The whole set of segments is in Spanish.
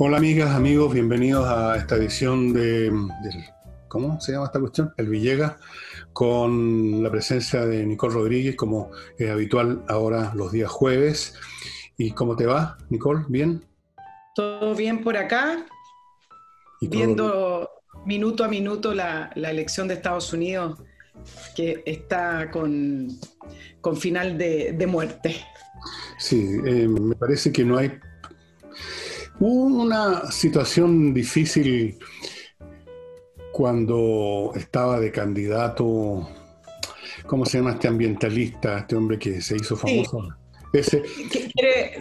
Hola amigas, amigos, bienvenidos a esta edición ¿cómo se llama esta cuestión? El Villegas, con la presencia de Nicole Rodríguez, como es habitual ahora los días jueves. ¿Y cómo te va, Nicole? ¿Bien? Todo bien por acá, ¿Y todo bien? viendo minuto a minuto la elección de Estados Unidos que está con final de muerte. Sí, me parece que no hay una situación difícil cuando estaba de candidato. ¿Cómo se llama este ambientalista, este hombre que se hizo Sí, famoso? Ese.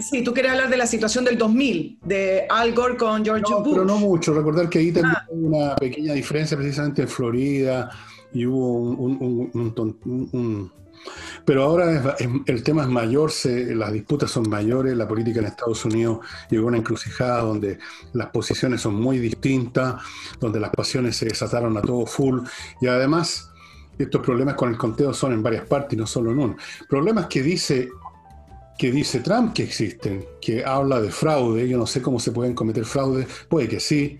sí, tú quieres hablar de la situación del 2000, de Al Gore con George No, pero no Bush. mucho. Recordar que ahí también hubo una pequeña diferencia precisamente en Florida y hubo pero ahora el tema es mayor, las disputas son mayores, la política en Estados Unidos llegó a una encrucijada donde las posiciones son muy distintas, donde las pasiones se desataron a todo full y además estos problemas con el conteo son en varias partes y no solo en uno. Problemas que dice Trump que existen, que habla de fraude. Yo no sé cómo se pueden cometer fraudes, puede que sí,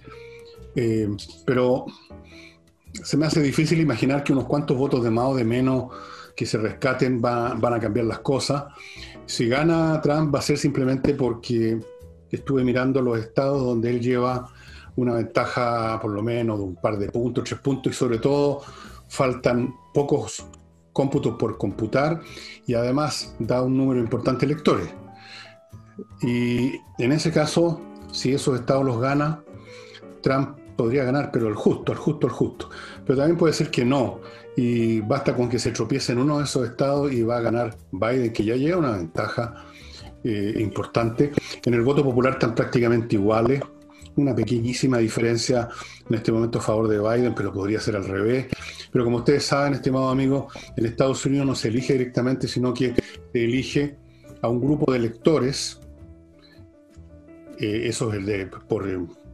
pero se me hace difícil imaginar que unos cuantos votos de más o de menos que se rescaten van a cambiar las cosas. Si gana Trump va a ser simplemente porque estuve mirando los estados donde él lleva una ventaja por lo menos de un par de puntos, 3 puntos, y sobre todo faltan pocos cómputos por computar y además da un número importante de electores. Y en ese caso, si esos estados los gana, Trump podría ganar, pero el justo, el justo, el justo. Pero también puede ser que no. Y basta con que se tropiece en uno de esos estados y va a ganar Biden, que ya lleva una ventaja importante. En el voto popular están prácticamente iguales. Una pequeñísima diferencia en este momento a favor de Biden, pero podría ser al revés. Pero como ustedes saben, estimados amigos, en Estados Unidos no se elige directamente, sino que se elige a un grupo de electores. Eso es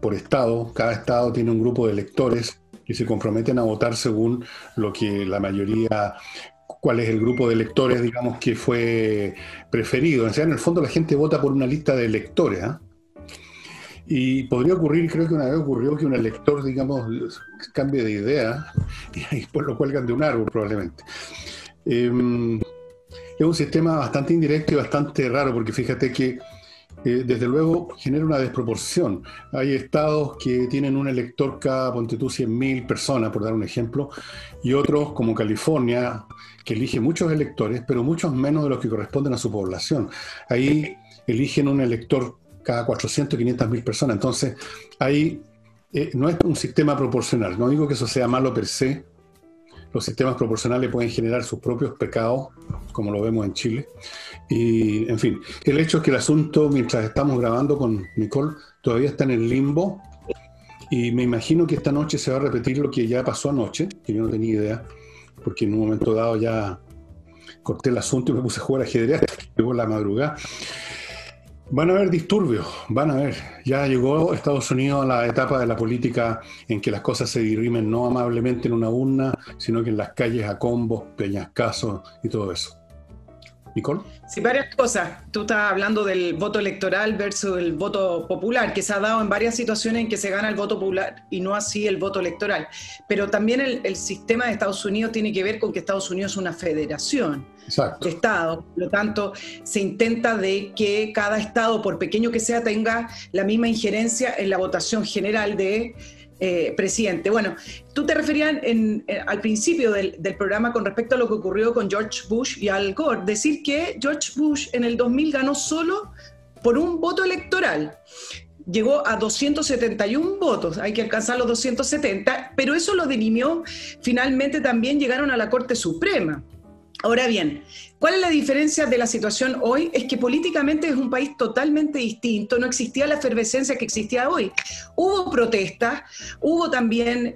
por estado. Cada estado tiene un grupo de electores que se comprometen a votar según lo que la mayoría, cuál es el grupo de electores, digamos, que fue preferido. O sea, en el fondo la gente vota por una lista de electores, ¿eh? Y podría ocurrir, creo que una vez ocurrió que un elector, digamos, cambie de idea y después lo cuelgan de un árbol probablemente. Eh, es un sistema bastante indirecto y bastante raro porque fíjate que desde luego genera una desproporción. Hay estados que tienen un elector cada, ponte tú, 100.000 personas, por dar un ejemplo, y otros, como California, que elige muchos electores, pero muchos menos de los que corresponden a su población. Ahí eligen un elector cada 400, 500.000 personas. Entonces, ahí no es un sistema proporcional. No digo que eso sea malo per se. Los sistemas proporcionales pueden generar sus propios pecados, como lo vemos en Chile. Y, en fin, el hecho es que el asunto, mientras estamos grabando con Nicole, todavía está en el limbo. Y me imagino que esta noche se va a repetir lo que ya pasó anoche, que yo no tenía idea, porque en un momento dado ya corté el asunto y me puse a jugar ajedrez, llegó la madrugada. Van a haber disturbios, van a haber. Ya llegó Estados Unidos a la etapa de la política en que las cosas se dirimen no amablemente en una urna, sino que en las calles a combos, peñascasos y todo eso. ¿Nicole? Sí, varias cosas. Tú estás hablando del voto electoral versus el voto popular, que se ha dado en varias situaciones en que se gana el voto popular y no así el voto electoral. Pero también el sistema de Estados Unidos tiene que ver con que Estados Unidos es una federación Exacto. de estados. Por lo tanto, se intenta de que cada estado, por pequeño que sea, tenga la misma injerencia en la votación general de presidente. Bueno, tú te referías al principio del programa con respecto a lo que ocurrió con George Bush y Al Gore, decir que George Bush en el 2000 ganó solo por un voto electoral. Llegó a 271 votos, hay que alcanzar los 270, pero eso lo dirimió, finalmente también llegaron a la Corte Suprema. Ahora bien, ¿cuál es la diferencia de la situación hoy? Es que políticamente es un país totalmente distinto, no existía la efervescencia que existía hoy. Hubo protestas, hubo también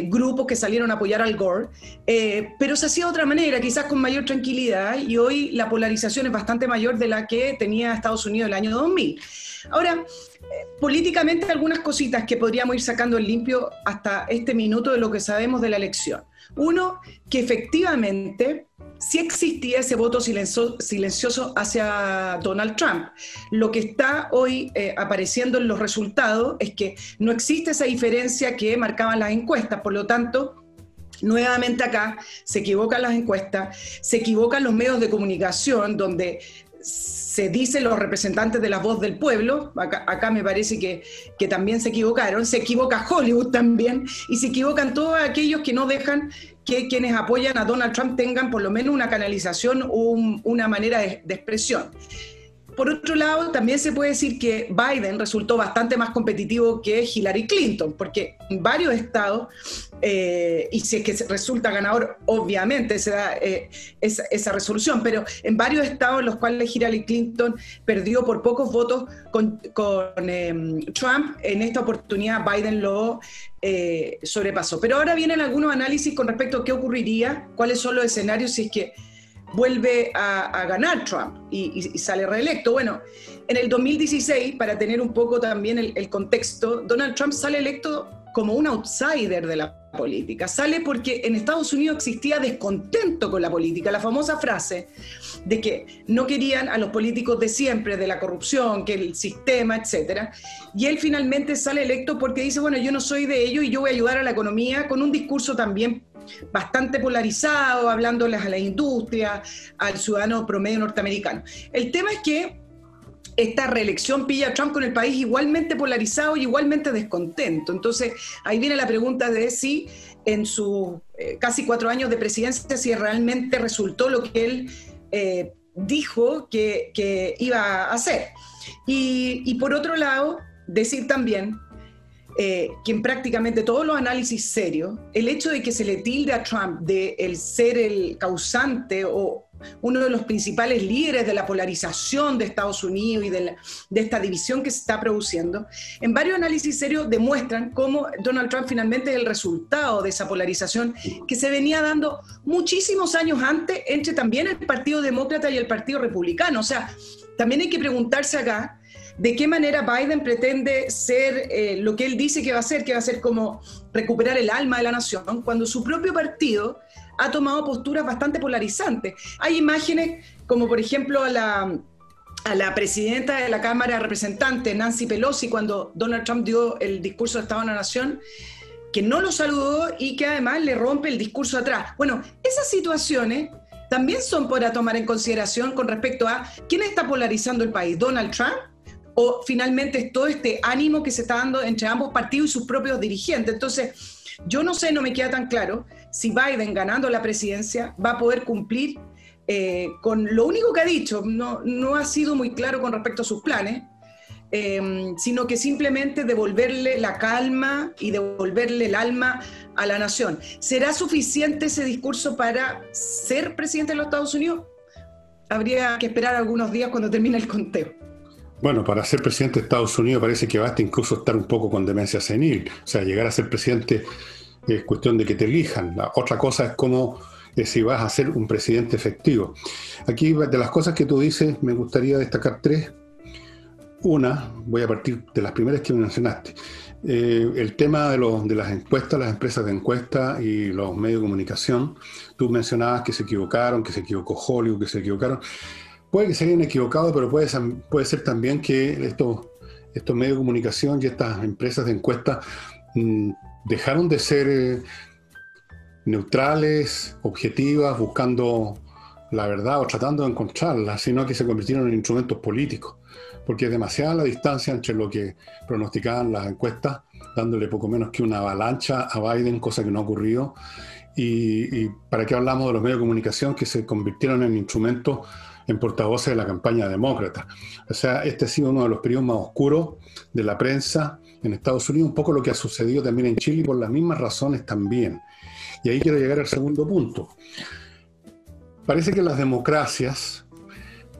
grupos que salieron a apoyar al Gore, pero se hacía de otra manera, quizás con mayor tranquilidad, y hoy la polarización es bastante mayor de la que tenía Estados Unidos el año 2000. Ahora, políticamente algunas cositas que podríamos ir sacando en limpio hasta este minuto de lo que sabemos de la elección. Uno, que efectivamente sí existía ese voto silencioso hacia Donald Trump. Lo que está hoy apareciendo en los resultados es que no existe esa diferencia que marcaban las encuestas, por lo tanto, nuevamente acá se equivocan las encuestas, se equivocan los medios de comunicación, donde se dicen los representantes de la voz del pueblo. Acá me parece que también se equivocaron, se equivoca Hollywood también, y se equivocan todos aquellos que no dejan que quienes apoyan a Donald Trump tengan por lo menos una canalización o una manera de expresión. Por otro lado, también se puede decir que Biden resultó bastante más competitivo que Hillary Clinton, porque en varios estados, y si es que resulta ganador, obviamente se da esa resolución, pero en varios estados en los cuales Hillary Clinton perdió por pocos votos con Trump, en esta oportunidad Biden lo sobrepasó. Pero ahora vienen algunos análisis con respecto a qué ocurriría, cuáles son los escenarios si es que vuelve a ganar Trump y sale reelecto. Bueno, en el 2016, para tener un poco también el contexto, Donald Trump sale electo como un outsider de la política. Sale porque en Estados Unidos existía descontento con la política, la famosa frase de que no querían a los políticos de siempre, de la corrupción, que el sistema, etcétera. Y él finalmente sale electo porque dice, bueno, yo no soy de ello y yo voy a ayudar a la economía, con un discurso también bastante polarizado, hablándoles a la industria, al ciudadano promedio norteamericano. El tema es que esta reelección pilla a Trump con el país igualmente polarizado y igualmente descontento. Entonces, ahí viene la pregunta de si en sus casi 4 años de presidencia, si realmente resultó lo que él dijo que iba a hacer. Y por otro lado, decir también que en prácticamente todos los análisis serios, el hecho de que se le tilde a Trump de el ser el causante o uno de los principales líderes de la polarización de Estados Unidos y de esta división que se está produciendo, en varios análisis serios demuestran cómo Donald Trump finalmente es el resultado de esa polarización que se venía dando muchísimos años antes entre también el Partido Demócrata y el Partido Republicano. O sea, también hay que preguntarse acá de qué manera Biden pretende ser lo que él dice que va a ser como recuperar el alma de la nación, cuando su propio partido ha tomado posturas bastante polarizantes. Hay imágenes como, por ejemplo, a la presidenta de la Cámara de Representantes, Nancy Pelosi, cuando Donald Trump dio el discurso de Estado de la Nación, que no lo saludó y que además le rompe el discurso atrás. Bueno, esas situaciones también son para tomar en consideración con respecto a quién está polarizando el país, ¿Donald Trump? O finalmente es todo este ánimo que se está dando entre ambos partidos y sus propios dirigentes. Entonces, yo no sé, no me queda tan claro si Biden, ganando la presidencia, va a poder cumplir con lo único que ha dicho. No ha sido muy claro con respecto a sus planes, sino que simplemente devolverle la calma y devolverle el alma a la nación. ¿Será suficiente ese discurso para ser presidente de los Estados Unidos? Habría que esperar algunos días cuando termine el conteo. Bueno, para ser presidente de Estados Unidos parece que basta incluso estar un poco con demencia senil. O sea, llegar a ser presidente es cuestión de que te elijan. La otra cosa es cómo si vas a ser un presidente efectivo. Aquí, de las cosas que tú dices, me gustaría destacar 3. Una, voy a partir de las primeras que mencionaste. El tema de las encuestas, las empresas de encuesta y los medios de comunicación. Tú mencionabas que se equivocaron, que se equivocó Hollywood, que se equivocaron. Puede que se hayan equivocado, pero puede ser también que estos medios de comunicación y estas empresas de encuesta dejaron de ser neutrales, objetivas, buscando la verdad o tratando de encontrarla, sino que se convirtieron en instrumentos políticos, porque es demasiada la distancia entre lo que pronosticaban las encuestas, dándole poco menos que una avalancha a Biden, cosa que no ha ocurrido, y para qué hablamos de los medios de comunicación que se convirtieron en instrumentos, en portavoces de la campaña demócrata. O sea, este ha sido uno de los periodos más oscuros de la prensa en Estados Unidos, un poco lo que ha sucedido también en Chile por las mismas razones también. Y ahí quiero llegar al segundo punto. Parece que las democracias,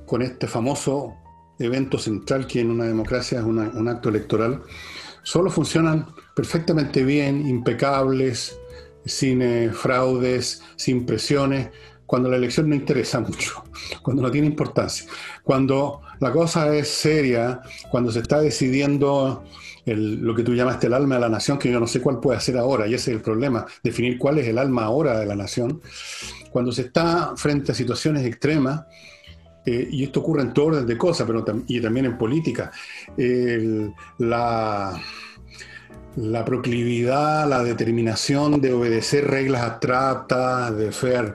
con este famoso evento central que en una democracia es un acto electoral, solo funcionan perfectamente bien, impecables, sin fraudes, sin presiones, cuando la elección no interesa mucho, cuando no tiene importancia, cuando la cosa es seria, cuando se está decidiendo lo que tú llamaste el alma de la nación, que yo no sé cuál puede ser ahora, y ese es el problema, definir cuál es el alma ahora de la nación. Cuando se está frente a situaciones extremas, y esto ocurre en todo orden de cosas, pero y también en política, la proclividad, la determinación de obedecer reglas abstractas, de fair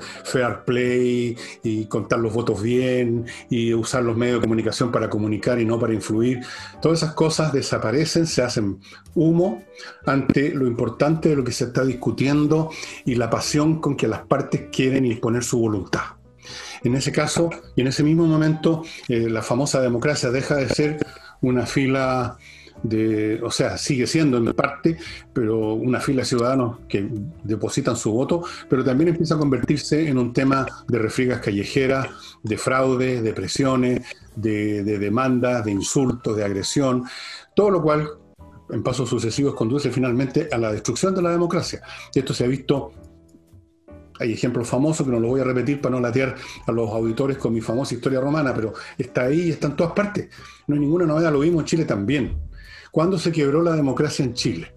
play y contar los votos bien y usar los medios de comunicación para comunicar y no para influir, todas esas cosas desaparecen, se hacen humo ante lo importante de lo que se está discutiendo y la pasión con que las partes quieren imponer su voluntad. En ese caso, y en ese mismo momento, la famosa democracia deja de ser una fila o sea, sigue siendo en parte, pero una fila de ciudadanos que depositan su voto, pero también empieza a convertirse en un tema de refriegas callejeras, de fraude, de presiones, de demandas, de insultos, de agresión, todo lo cual, en pasos sucesivos, conduce finalmente a la destrucción de la democracia. Esto se ha visto. Hay ejemplos famosos que no los voy a repetir para no latear a los auditores con mi famosa historia romana, pero está ahí y está en todas partes. No hay ninguna novedad, lo vimos en Chile también. ¿Cuándo se quebró la democracia en Chile?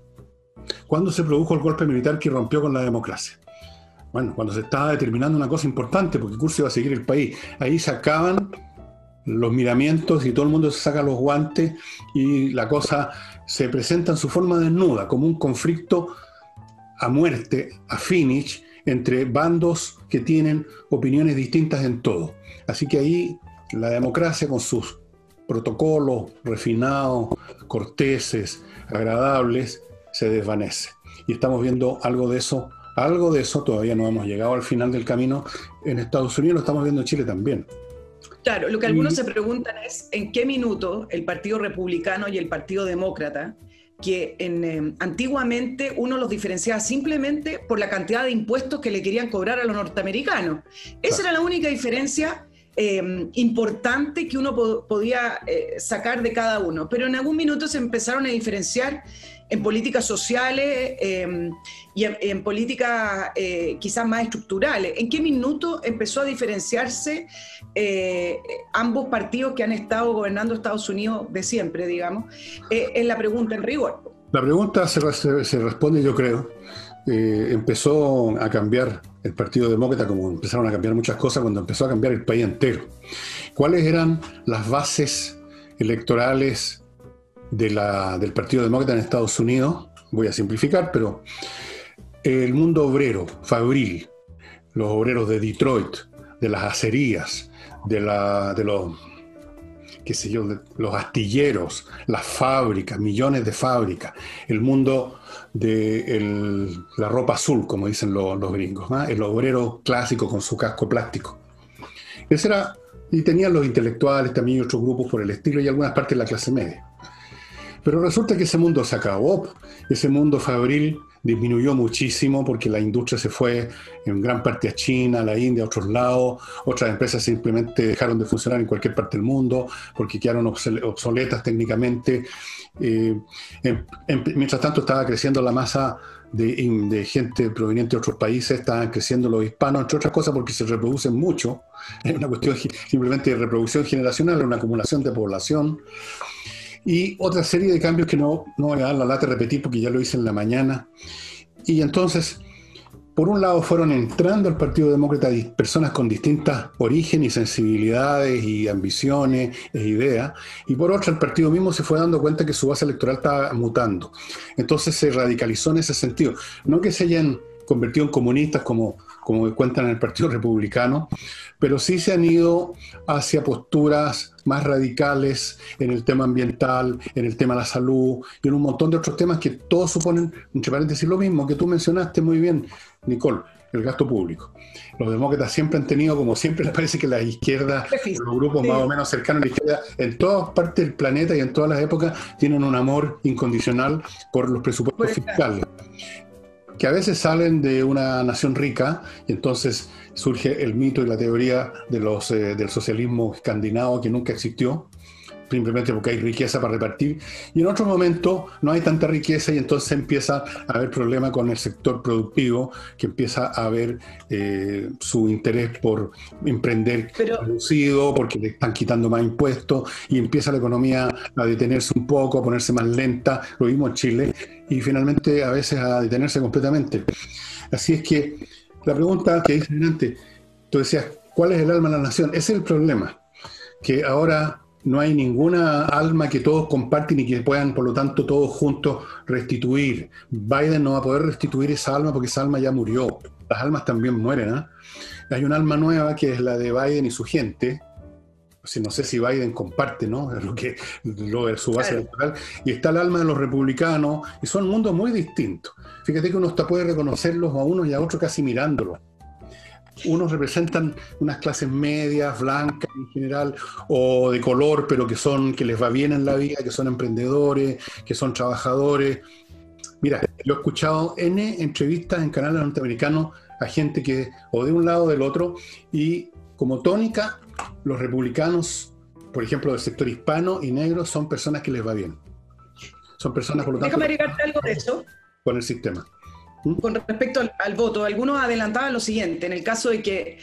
¿Cuándo se produjo el golpe militar que rompió con la democracia? Bueno, cuando se estaba determinando una cosa importante, porque curso iba a seguir el país. Ahí se acaban los miramientos y todo el mundo se saca los guantes y la cosa se presenta en su forma desnuda, como un conflicto a muerte, a finish, entre bandos que tienen opiniones distintas en todo. Así que ahí la democracia, con sus protocolos refinados, corteses, agradables, se desvanece. Y estamos viendo algo de eso, todavía no hemos llegado al final del camino. En Estados Unidos lo estamos viendo en Chile también. Claro, lo que algunos se preguntan es en qué minuto el Partido Republicano y el Partido Demócrata, que antiguamente uno los diferenciaba simplemente por la cantidad de impuestos que le querían cobrar a los norteamericanos. Esa era la única diferencia importante que uno podía sacar de cada uno. Pero en algún minuto se empezaron a diferenciar en políticas sociales y en políticas quizás más estructurales. ¿En qué minuto empezó a diferenciarse ambos partidos que han estado gobernando Estados Unidos de siempre, digamos? Es la pregunta en rigor. La pregunta se responde, yo creo. Empezó a cambiar el Partido Demócrata, como empezaron a cambiar muchas cosas, cuando empezó a cambiar el país entero. ¿Cuáles eran las bases electorales del Partido Demócrata en Estados Unidos? Voy a simplificar, pero el mundo obrero, fabril, los obreros de Detroit, de las acerías, de los astilleros, las fábricas, millones de fábricas, el mundo de la ropa azul, como dicen los gringos, ¿no? El obrero clásico con su casco plástico. Ese era, y tenían los intelectuales también y otros grupos por el estilo y algunas partes de la clase media. Pero resulta que ese mundo se acabó, ese mundo fabril disminuyó muchísimo porque la industria se fue en gran parte a China, a la India, a otros lados. Otras empresas simplemente dejaron de funcionar en cualquier parte del mundo porque quedaron obsoletas técnicamente. Mientras tanto estaba creciendo la masa de gente proveniente de otros países, estaban creciendo los hispanos, entre otras cosas porque se reproducen mucho. Es una cuestión simplemente de reproducción generacional, una acumulación de población. Y otra serie de cambios que no voy a dar la lata de repetir porque ya lo hice en la mañana. Y entonces, por un lado fueron entrando al Partido Demócrata personas con distintos orígenes y sensibilidades y ambiciones e ideas, y por otra el partido mismo se fue dando cuenta que su base electoral estaba mutando. Entonces se radicalizó en ese sentido. No que se hayan convertido en comunistas como cuentan en el Partido Republicano, pero sí se han ido hacia posturas más radicales en el tema ambiental, en el tema de la salud y en un montón de otros temas que todos suponen, entre paréntesis, lo mismo que tú mencionaste muy bien, Nicole, el gasto público. Los demócratas siempre han tenido, como siempre les parece que la izquierda, los grupos más o menos cercanos a la izquierda, en todas partes del planeta y en todas las épocas, tienen un amor incondicional por los presupuestos fiscales, que a veces salen de una nación rica, y entonces surge el mito y la teoría del socialismo escandinavo que nunca existió, simplemente porque hay riqueza para repartir, y en otros momentos no hay tanta riqueza y entonces empieza a haber problemas con el sector productivo, que empieza a haber su interés por emprender Pero, reducido, porque le están quitando más impuestos, y empieza la economía a detenerse un poco, a ponerse más lenta, lo vimos en Chile, y finalmente a veces a detenerse completamente. Así es que la pregunta que hice antes, tú decías, ¿cuál es el alma de la nación? Ese es el problema, que ahora no hay ninguna alma que todos comparten y que puedan, por lo tanto, todos juntos restituir. Biden no va a poder restituir esa alma porque esa alma ya murió. Las almas también mueren, ¿eh? Hay una alma nueva que es la de Biden y su gente. No sé si Biden comparte, ¿no? Lo de su base electoral. Y está el alma de los republicanos, y son mundos muy distintos. Fíjate que uno hasta puede reconocerlos a unos y a otros casi mirándolos. Unos representan unas clases medias, blancas en general, o de color, pero que les va bien en la vida, que son emprendedores, que son trabajadores. Mira, yo he escuchado N entrevistas en canales norteamericanos a gente que o de un lado o del otro, y como tónica, los republicanos, por ejemplo, del sector hispano y negro, son personas que les va bien. Son personas, por lo tanto, déjame agregarte algo de eso. Con el sistema. Con respecto al voto, algunos adelantaban lo siguiente: en el caso de que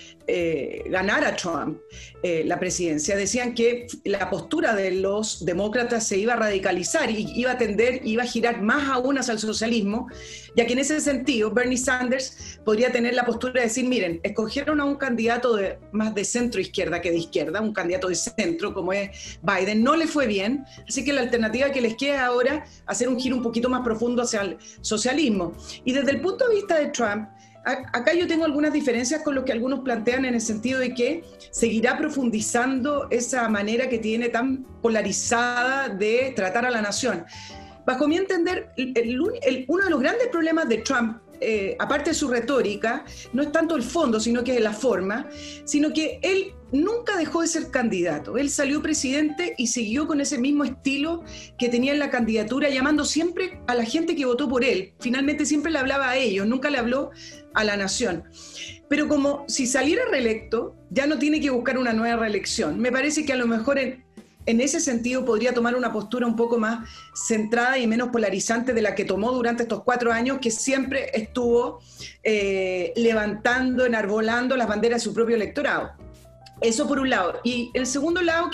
ganara Trump la presidencia, decían que la postura de los demócratas se iba a radicalizar y iba a tender, iba a girar más aún hacia el socialismo, ya que en ese sentido Bernie Sanders podría tener la postura de decir, miren, escogieron a un candidato más de centro izquierda que de izquierda, un candidato de centro como es Biden, no le fue bien, así que la alternativa que les queda ahora es hacer un giro un poquito más profundo hacia el socialismo. Y desde el punto de vista de Trump, acá yo tengo algunas diferencias con lo que algunos plantean, en el sentido de que seguirá profundizando esa manera que tiene tan polarizada de tratar a la nación. Bajo mi entender, uno de los grandes problemas de Trump, aparte de su retórica, no es tanto el fondo, sino que es la forma, sino que él nunca dejó de ser candidato. Él salió presidente y siguió con ese mismo estilo que tenía en la candidatura, llamando siempre a la gente que votó por él. Finalmente siempre le hablaba a ellos, nunca le habló a la nación. Pero como si saliera reelecto, ya no tiene que buscar una nueva reelección. Me parece que a lo mejor en ese sentido podría tomar una postura un poco más centrada y menos polarizante de la que tomó durante estos 4 años, que siempre estuvo levantando, enarbolando las banderas de su propio electorado. Eso por un lado. Y el segundo lado,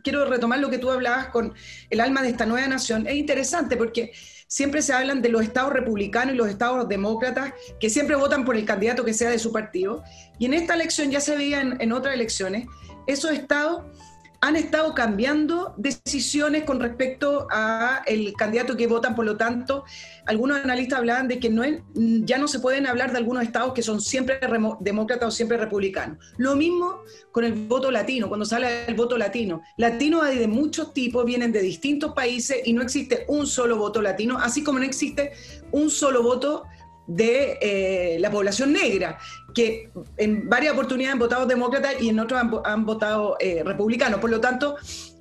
quiero retomar lo que tú hablabas con el alma de esta nueva nación, es interesante porque siempre se hablan de los estados republicanos y los estados demócratas, que siempre votan por el candidato que sea de su partido. Y en esta elección, ya se veía en otras elecciones, esos estados han estado cambiando decisiones con respecto al candidato que votan. Por lo tanto, algunos analistas hablaban de que ya no se pueden hablar de algunos estados que son siempre demócratas o siempre republicanos. Lo mismo con el voto latino, cuando se habla del voto latino. Latinos hay de muchos tipos, vienen de distintos países y no existe un solo voto latino, así como no existe un solo voto de la población negra, que en varias oportunidades han votado demócratas y en otras han votado republicanos. Por lo tanto,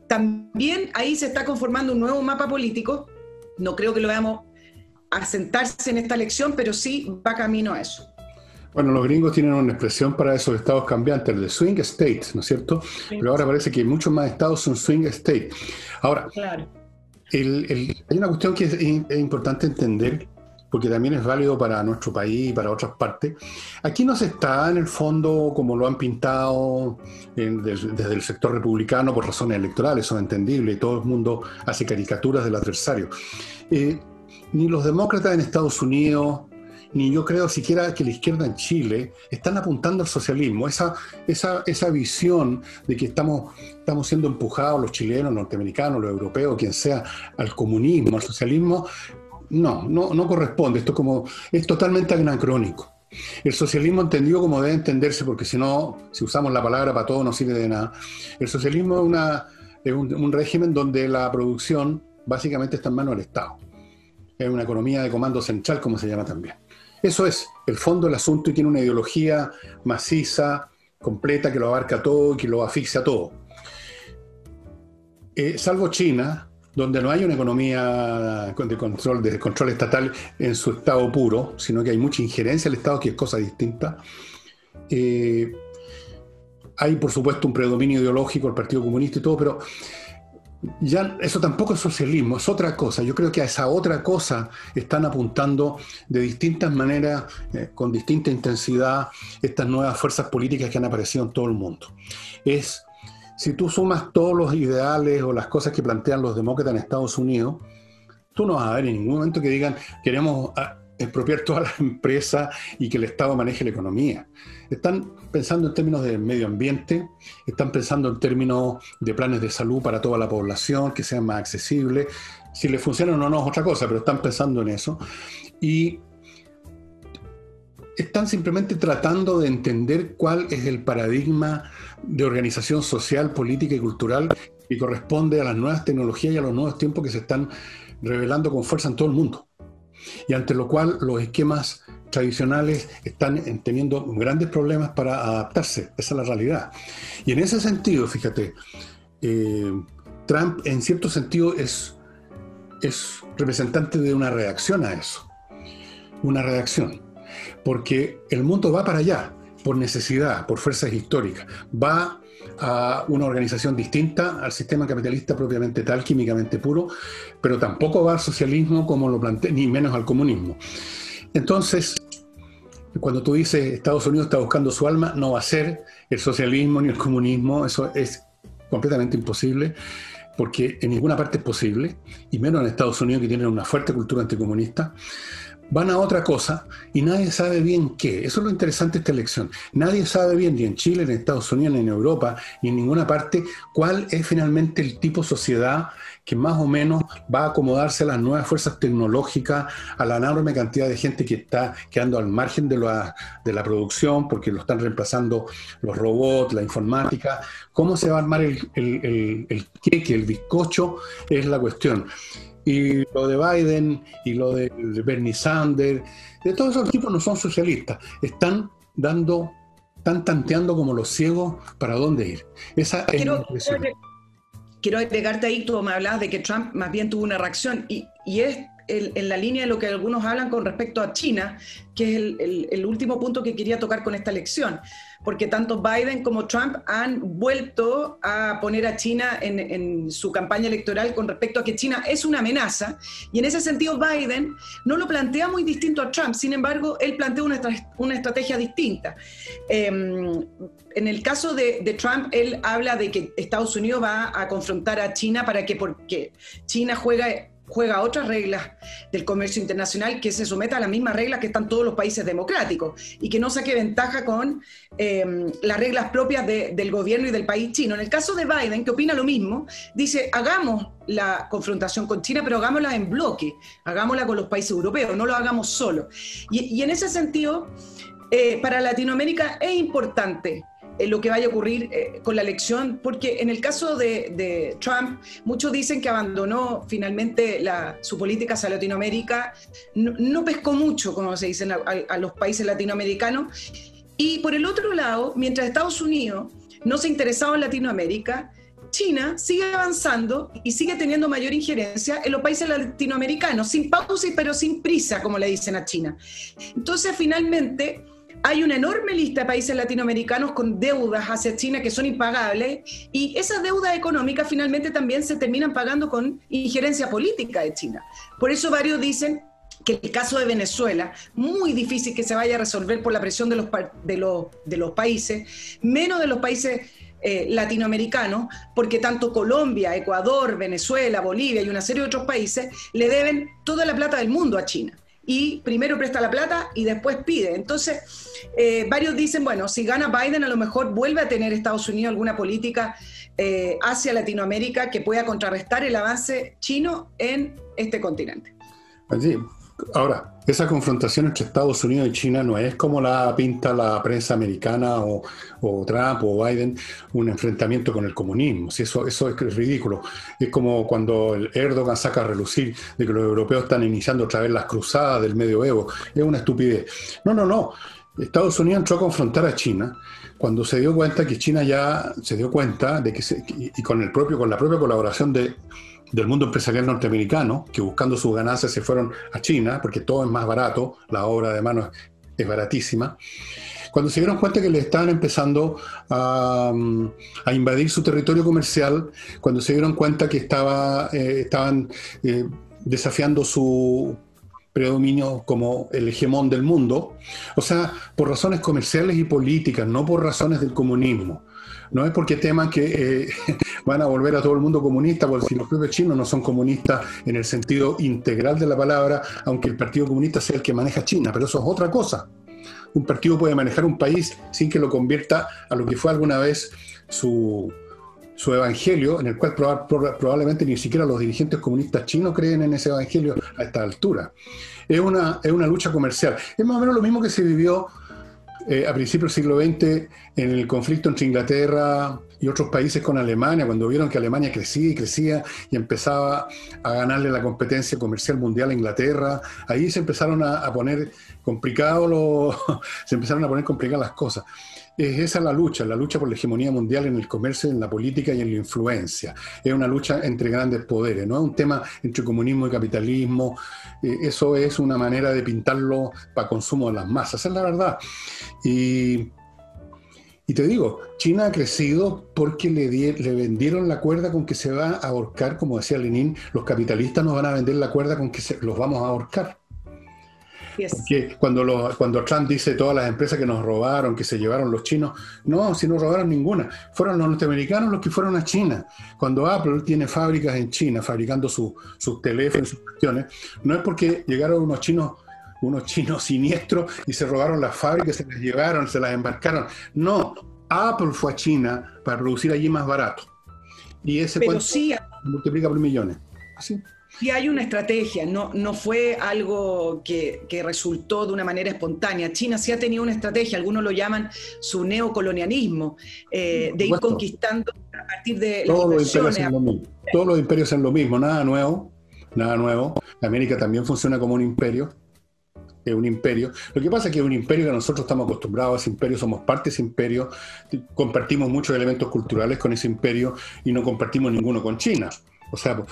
también ahí se está conformando un nuevo mapa político. No creo que lo veamos asentarse en esta elección, pero sí va camino a eso. Bueno, los gringos tienen una expresión para esos estados cambiantes, el de swing state, ¿no es cierto? Sí. Pero ahora parece que muchos más estados son swing state. Ahora, claro. Hay una cuestión que es importante entender, porque también es válido para nuestro país y para otras partes. Aquí no se está, en el fondo, como lo han pintado desde el sector republicano por razones electorales, eso es entendible, y todo el mundo hace caricaturas del adversario. Ni los demócratas en Estados Unidos, ni yo creo siquiera que la izquierda en Chile están apuntando al socialismo. Esa visión de que estamos siendo empujados los chilenos, norteamericanos, los europeos, quien sea, al comunismo, al socialismo, no corresponde. Esto es totalmente anacrónico. El socialismo entendido como debe entenderse, porque si usamos la palabra para todo no sirve de nada. El socialismo es un régimen donde la producción básicamente está en manos del Estado. Es una economía de comando central, como se llama también. Eso es el fondo del asunto, y tiene una ideología maciza, completa, que lo abarca todo y que lo asfixia todo. Salvo China, donde no hay una economía de control estatal en su estado puro, sino que hay mucha injerencia del Estado, que es cosa distinta. Hay, por supuesto, un predominio ideológico del Partido Comunista y todo, pero Ya eso tampoco es socialismo, es otra cosa. Yo creo que a esa otra cosa están apuntando de distintas maneras, con distinta intensidad, estas nuevas fuerzas políticas que han aparecido en todo el mundo. Es, si tú sumas todos los ideales o las cosas que plantean los demócratas en Estados Unidos, tú no vas a ver en ningún momento que digan queremos expropiar todas las empresas y que el Estado maneje la economía. Están pensando en términos de medio ambiente, están pensando en términos de planes de salud para toda la población, que sean más accesibles. Si les funcionan o no es otra cosa, pero están pensando en eso. Y están simplemente tratando de entender cuál es el paradigma de organización social, política y cultural que corresponde a las nuevas tecnologías y a los nuevos tiempos que se están revelando con fuerza en todo el mundo. Y ante lo cual los esquemas tradicionales están teniendo grandes problemas para adaptarse. Esa es la realidad. Y en ese sentido, fíjate, Trump en cierto sentido es representante de una reacción a eso. Una reacción. Porque el mundo va para allá, por necesidad, por fuerzas históricas. Va a una organización distinta al sistema capitalista propiamente tal, químicamente puro, pero tampoco va al socialismo como lo plantea, ni menos al comunismo. Entonces, cuando tú dices Estados Unidos está buscando su alma, no va a ser el socialismo ni el comunismo, eso es completamente imposible, porque en ninguna parte es posible, y menos en Estados Unidos que tienen una fuerte cultura anticomunista. Van a otra cosa y nadie sabe bien qué. Eso es lo interesante de esta elección. Nadie sabe bien, ni en Chile, ni en Estados Unidos, ni en Europa, ni en ninguna parte, cuál es finalmente el tipo de sociedad que más o menos va a acomodarse a las nuevas fuerzas tecnológicas, a la enorme cantidad de gente que está quedando al margen de la producción, porque lo están reemplazando los robots, la informática. ¿Cómo se va a armar el queque, el bizcocho? Es la cuestión. Y lo de Biden y lo de Bernie Sanders, de todos esos tipos no son socialistas, están tanteando como los ciegos para dónde ir. Esa es mi impresión. Quiero agregarte ahí, tú me hablabas de que Trump más bien tuvo una reacción y es en la línea de lo que algunos hablan con respecto a China, que es el último punto que quería tocar con esta elección, porque tanto Biden como Trump han vuelto a poner a China en su campaña electoral con respecto a que China es una amenaza, y en ese sentido Biden no lo plantea muy distinto a Trump, sin embargo, él plantea una estrategia distinta. En el caso de Trump, él habla de que Estados Unidos va a confrontar a China porque China juega otras reglas del comercio internacional, que se someta a las mismas reglas que están todos los países democráticos y que no saque ventaja con las reglas propias del gobierno y del país chino. En el caso de Biden, que opina lo mismo, dice, hagamos la confrontación con China, pero hagámosla en bloque, hagámosla con los países europeos, no lo hagamos solo. Y en ese sentido, para Latinoamérica es importante lo que vaya a ocurrir con la elección, porque en el caso de Trump, muchos dicen que abandonó finalmente su política hacia Latinoamérica, no pescó mucho, como se dice, a los países latinoamericanos, y por el otro lado, mientras Estados Unidos no se interesaba en Latinoamérica, China sigue avanzando y sigue teniendo mayor injerencia en los países latinoamericanos, sin pausa pero sin prisa, como le dicen a China. Entonces, finalmente, hay una enorme lista de países latinoamericanos con deudas hacia China que son impagables, y esas deudas económicas finalmente también se terminan pagando con injerencia política de China. Por eso varios dicen que el caso de Venezuela, muy difícil que se vaya a resolver por la presión de los países, menos de los países latinoamericanos, porque tanto Colombia, Ecuador, Venezuela, Bolivia y una serie de otros países le deben toda la plata del mundo a China. Y primero presta la plata y después pide. Entonces, varios dicen, bueno, si gana Biden, a lo mejor vuelve a tener Estados Unidos alguna política hacia Latinoamérica que pueda contrarrestar el avance chino en este continente. Sí. Ahora, esa confrontación entre Estados Unidos y China no es como la pinta la prensa americana o Trump o Biden, un enfrentamiento con el comunismo. Si eso es ridículo. Es como cuando el Erdogan saca a relucir de que los europeos están iniciando otra vez las cruzadas del medioevo. Es una estupidez. No. Estados Unidos entró a confrontar a China cuando se dio cuenta que China ya se dio cuenta de que y con la propia colaboración del mundo empresarial norteamericano, que buscando sus ganancias se fueron a China, porque todo es más barato, la obra de mano es baratísima. Cuando se dieron cuenta que le estaban empezando a invadir su territorio comercial, cuando se dieron cuenta que estaban desafiando su predominio como el hegemón del mundo, o sea, por razones comerciales y políticas, no por razones del comunismo. No es porque teman que van a volver a todo el mundo comunista, porque si los propios chinos no son comunistas en el sentido integral de la palabra, aunque el Partido Comunista sea el que maneja China, pero eso es otra cosa. Un partido puede manejar un país sin que lo convierta a lo que fue alguna vez su evangelio, en el cual probablemente ni siquiera los dirigentes comunistas chinos creen en ese evangelio a esta altura. Es una lucha comercial. Es más o menos lo mismo que se vivió a principios del siglo XX en el conflicto entre Inglaterra y otros países con Alemania, cuando vieron que Alemania crecía y crecía y empezaba a ganarle la competencia comercial mundial a Inglaterra. Ahí se empezaron a poner complicadas las cosas. Es esa la lucha por la hegemonía mundial en el comercio, en la política y en la influencia. Es una lucha entre grandes poderes, no es un tema entre comunismo y capitalismo. Eso es una manera de pintarlo para consumo de las masas, esa es la verdad. Y te digo, China ha crecido porque le vendieron la cuerda con que se va a ahorcar, como decía Lenin, los capitalistas nos van a vender la cuerda con que los vamos a ahorcar. Yes. Porque cuando Trump dice todas las empresas que nos robaron, que se llevaron los chinos, no, si no robaron ninguna, fueron los norteamericanos los que fueron a China. Cuando Apple tiene fábricas en China fabricando sus teléfonos, sus cuestiones, no es porque llegaron unos chinos siniestros y se robaron las fábricas, se las llevaron, se las embarcaron. No, Apple fue a China para producir allí más barato. Y ese cuento sí se multiplica por millones. ¿Así? Sí hay una estrategia, no fue algo que resultó de una manera espontánea. China sí ha tenido una estrategia, algunos lo llaman su neocolonialismo, de ir conquistando a partir de las inversiones. Todos los imperios son lo mismo, nada nuevo. América también funciona como un imperio. Es un imperio. Lo que pasa es que es un imperio que nosotros estamos acostumbrados a ese imperio, somos parte de ese imperio, compartimos muchos elementos culturales con ese imperio y no compartimos ninguno con China. O sea,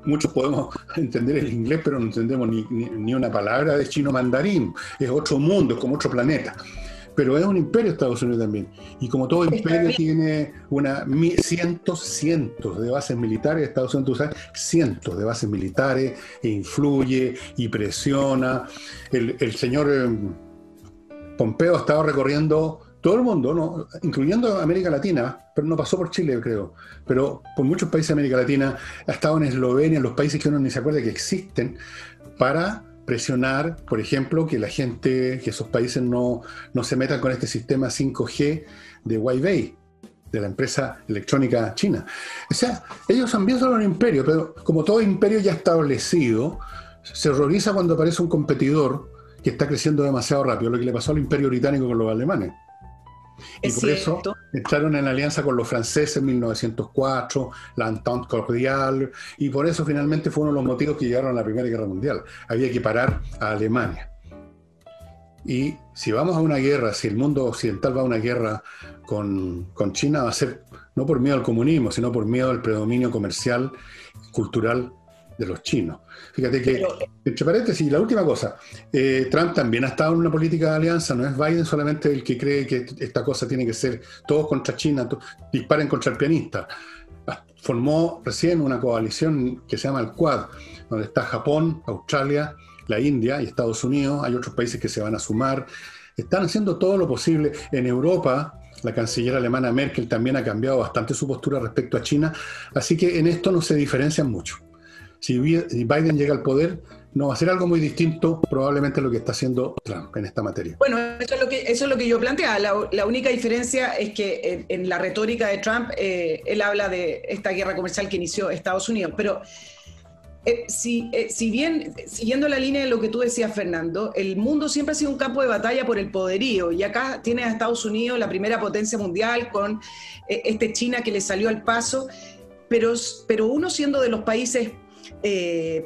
muchos podemos entender el inglés, pero no entendemos ni una palabra de chino mandarín. Es otro mundo, es como otro planeta. Pero es un imperio Estados Unidos también. Y como todo imperio tiene cientos de bases militares, Estados Unidos, tú sabes, cientos de bases militares, e influye y presiona. El señor Pompeo ha estado recorriendo todo el mundo, ¿no? Incluyendo América Latina, pero no pasó por Chile, creo, pero por muchos países de América Latina, ha estado en Eslovenia, en los países que uno ni se acuerda que existen, para presionar, por ejemplo, que que esos países no se metan con este sistema 5G de Huawei, de la empresa electrónica china. O sea, ellos también son un imperio, pero como todo imperio ya establecido, se horroriza cuando aparece un competidor que está creciendo demasiado rápido, lo que le pasó al imperio británico con los alemanes. Y por eso entraron en alianza con los franceses en 1904, la Entente Cordial, y por eso finalmente fue uno de los motivos que llegaron a la Primera Guerra Mundial. Había que parar a Alemania. Y si vamos a una guerra, si el mundo occidental va a una guerra con China, va a ser no por miedo al comunismo, sino por miedo al predominio comercial, cultural de los chinos. Fíjate que, entre paréntesis, la última cosa, Trump también ha estado en una política de alianza, no es Biden solamente el que cree que esta cosa tiene que ser todos contra China, disparen contra el pianista. Formó recién una coalición que se llama el Quad, donde está Japón, Australia, la India y Estados Unidos, hay otros países que se van a sumar, están haciendo todo lo posible. En Europa, la canciller alemana Merkel también ha cambiado bastante su postura respecto a China, así que en esto no se diferencian mucho. Si Biden llega al poder, no va a ser algo muy distinto probablemente a lo que está haciendo Trump en esta materia. Bueno, eso es lo que yo planteaba. La única diferencia es que en la retórica de Trump, él habla de esta guerra comercial que inició Estados Unidos. Pero si bien, siguiendo la línea de lo que tú decías, Fernando, el mundo siempre ha sido un campo de batalla por el poderío. Y acá tienes a Estados Unidos, la primera potencia mundial, con China que le salió al paso. Pero uno siendo de los países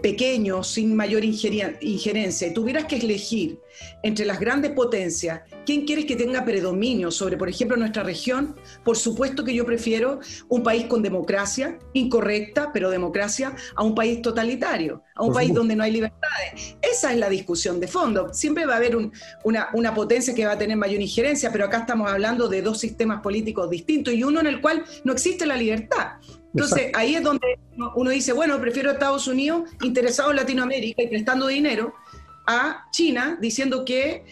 pequeños, sin mayor injerencia, y tuvieras que elegir entre las grandes potencias, quién quieres que tenga predominio sobre, por ejemplo, nuestra región? Por supuesto que yo prefiero un país con democracia, incorrecta, pero democracia, a un país totalitario, a un país donde no hay libertades. Esa es la discusión de fondo. Siempre va a haber una potencia que va a tener mayor injerencia, pero acá estamos hablando de dos sistemas políticos distintos y uno en el cual no existe la libertad. Entonces, exacto, ahí es donde uno dice, bueno, prefiero a Estados Unidos interesado en Latinoamérica y prestando dinero a China diciendo que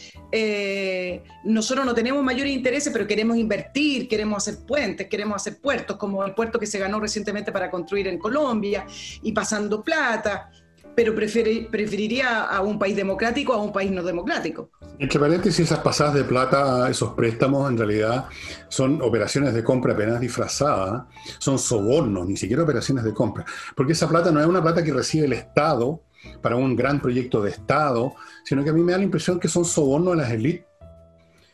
nosotros no tenemos mayores intereses, pero queremos invertir, queremos hacer puentes, queremos hacer puertos, como el puerto que se ganó recientemente para construir en Colombia y pasando plata, pero preferiría a un país democrático a un país no democrático. Entre paréntesis, esas pasadas de plata, esos préstamos, en realidad son operaciones de compra apenas disfrazadas, son sobornos, ni siquiera operaciones de compra, porque esa plata no es una plata que recibe el Estado para un gran proyecto de Estado, sino que a mí me da la impresión que son sobornos a las élites,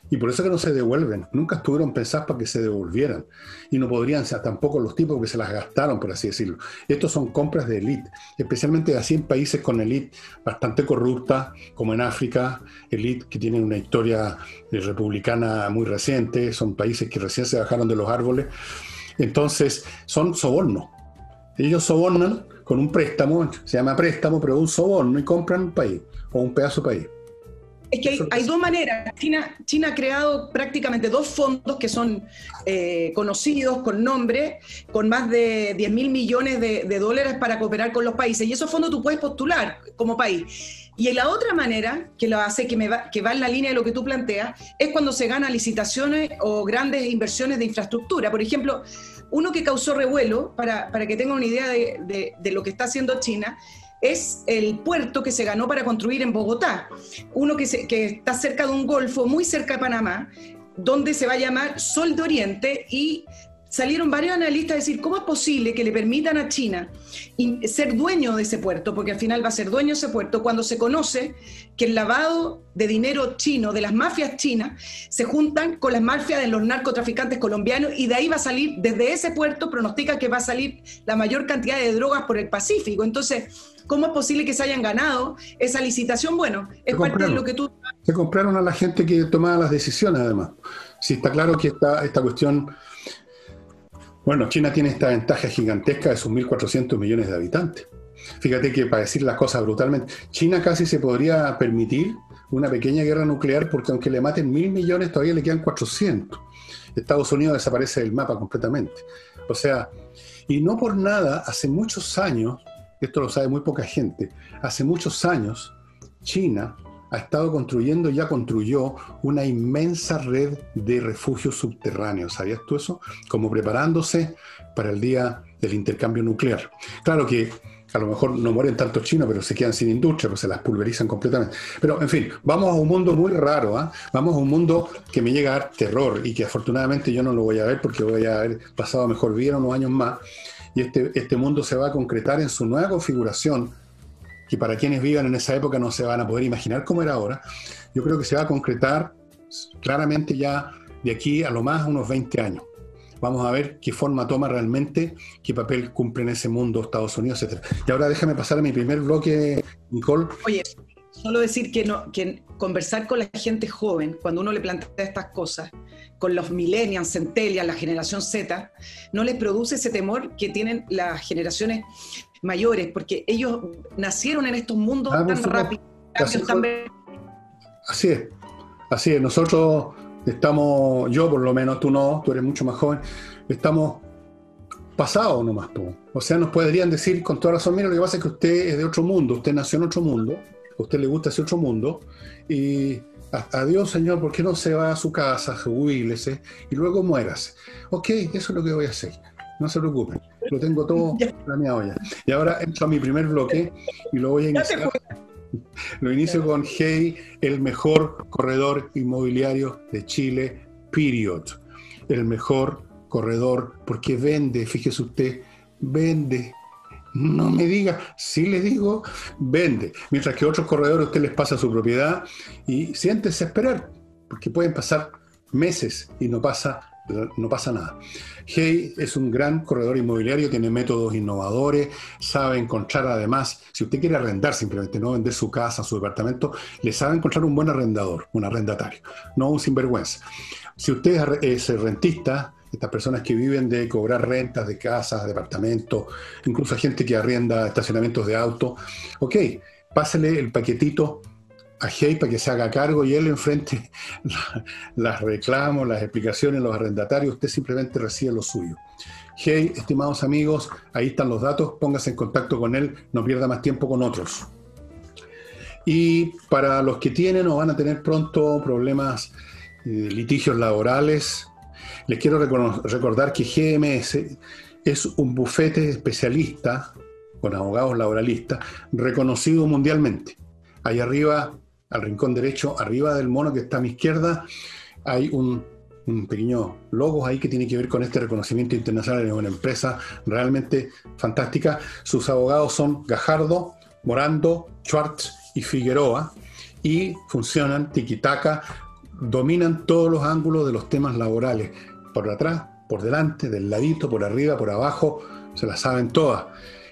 y por eso que no se devuelven, nunca estuvieron pensadas para que se devolvieran, y no podrían ser tampoco los tipos que se las gastaron, por así decirlo. Estos son compras de élite, especialmente así en países con élite bastante corrupta, como en África, élite que tienen una historia republicana muy reciente, son países que recién se bajaron de los árboles, entonces son sobornos. Ellos sobornan con un préstamo, se llama préstamo, pero un soborno, y compran un país, o un pedazo de país. Es que hay dos maneras. China ha creado prácticamente dos fondos que son conocidos con nombre, con más de 10.000 millones de dólares para cooperar con los países. Y esos fondos tú puedes postular como país. Y la otra manera, que lo hace, que va en la línea de lo que tú planteas, es cuando se ganan licitaciones o grandes inversiones de infraestructura. Por ejemplo, uno que causó revuelo, para que tengan una idea de lo que está haciendo China, es el puerto que se ganó para construir en Bogotá, uno que está cerca de un golfo, muy cerca de Panamá, donde se va a llamar Sol de Oriente, y salieron varios analistas a decir, ¿cómo es posible que le permitan a China ser dueño de ese puerto? Porque al final va a ser dueño de ese puerto cuando se conoce que el lavado de dinero chino, de las mafias chinas, se juntan con las mafias de los narcotraficantes colombianos, y de ahí va a salir, desde ese puerto pronostica que va a salir la mayor cantidad de drogas por el Pacífico. Entonces, ¿cómo es posible que se hayan ganado esa licitación? Bueno, es parte de lo que tú... Se compraron a la gente que tomaba las decisiones, además. Sí, está claro que esta cuestión... Bueno, China tiene esta ventaja gigantesca de sus 1.400 millones de habitantes. Fíjate que, para decir las cosas brutalmente, China casi se podría permitir una pequeña guerra nuclear, porque aunque le maten 1.000 millones, todavía le quedan 400. Estados Unidos desaparece del mapa completamente. O sea, y no por nada, hace muchos años, esto lo sabe muy poca gente, hace muchos años China ha estado construyendo, ya construyó una inmensa red de refugios subterráneos. ¿Sabías tú eso? Como preparándose para el día del intercambio nuclear. Claro que a lo mejor no mueren tantos chinos, pero se quedan sin industria, pues se las pulverizan completamente. Pero, en fin, vamos a un mundo muy raro, ¿eh? Vamos a un mundo que me llega a dar terror, y que afortunadamente yo no lo voy a ver, porque voy a haber pasado mejor vida unos años más, y este mundo se va a concretar en su nueva configuración, que para quienes vivan en esa época no se van a poder imaginar cómo era ahora. Yo creo que se va a concretar claramente ya de aquí a lo más unos 20 años. Vamos a ver qué forma toma realmente, qué papel cumple en ese mundo Estados Unidos, etc. Y ahora déjame pasar a mi primer bloque, Nicole. Oye, solo decir que conversar con la gente joven, cuando uno le plantea estas cosas, con los millennials, centennials, la generación Z, no les produce ese temor que tienen las generaciones mayores, porque ellos nacieron en estos mundos tan rápidos. Así es. Nosotros estamos, yo por lo menos, tú no, tú eres mucho más joven, estamos pasados nomás, tú. O sea, nos podrían decir con toda razón, mira, lo que pasa es que usted es de otro mundo, usted nació en otro mundo, a usted le gusta ese otro mundo, y adiós, señor, ¿por qué no se va a su casa, jubílese, y luego muérase? Ok, eso es lo que voy a hacer. No se preocupen, lo tengo todo planeado ya. Y ahora entro a mi primer bloque y lo voy a iniciar. Lo inicio con Hey, el mejor corredor inmobiliario de Chile, period. El mejor corredor, porque vende, fíjese usted, vende. No me diga, sí le digo, vende. Mientras que otros corredores usted les pasa su propiedad y siéntese a esperar, porque pueden pasar meses y no pasa no pasa nada. Hey es un gran corredor inmobiliario, tiene métodos innovadores, sabe encontrar además, si usted quiere arrendar simplemente, no vender su casa, su departamento, le sabe encontrar un buen arrendador, un arrendatario, no un sinvergüenza. Si usted es rentista, estas personas que viven de cobrar rentas de casas, departamentos, incluso hay gente que arrienda estacionamientos de auto, ok, pásele el paquetito a Hey para que se haga cargo y él enfrente las reclamos, las explicaciones, los arrendatarios, usted simplemente recibe lo suyo. Hey, estimados amigos, ahí están los datos, póngase en contacto con él, no pierda más tiempo con otros. Y para los que tienen o van a tener pronto problemas, litigios laborales, les quiero recordar que GMS es un bufete especialista con abogados laboralistas reconocido mundialmente. Ahí arriba, al rincón derecho, arriba del mono que está a mi izquierda, hay un pequeño logo ahí que tiene que ver con este reconocimiento internacional de una empresa realmente fantástica. Sus abogados son Gajardo, Morando, Schwartz y Figueroa y funcionan tiki-taka, dominan todos los ángulos de los temas laborales, por atrás, por delante, del ladito, por arriba, por abajo, se las saben todas.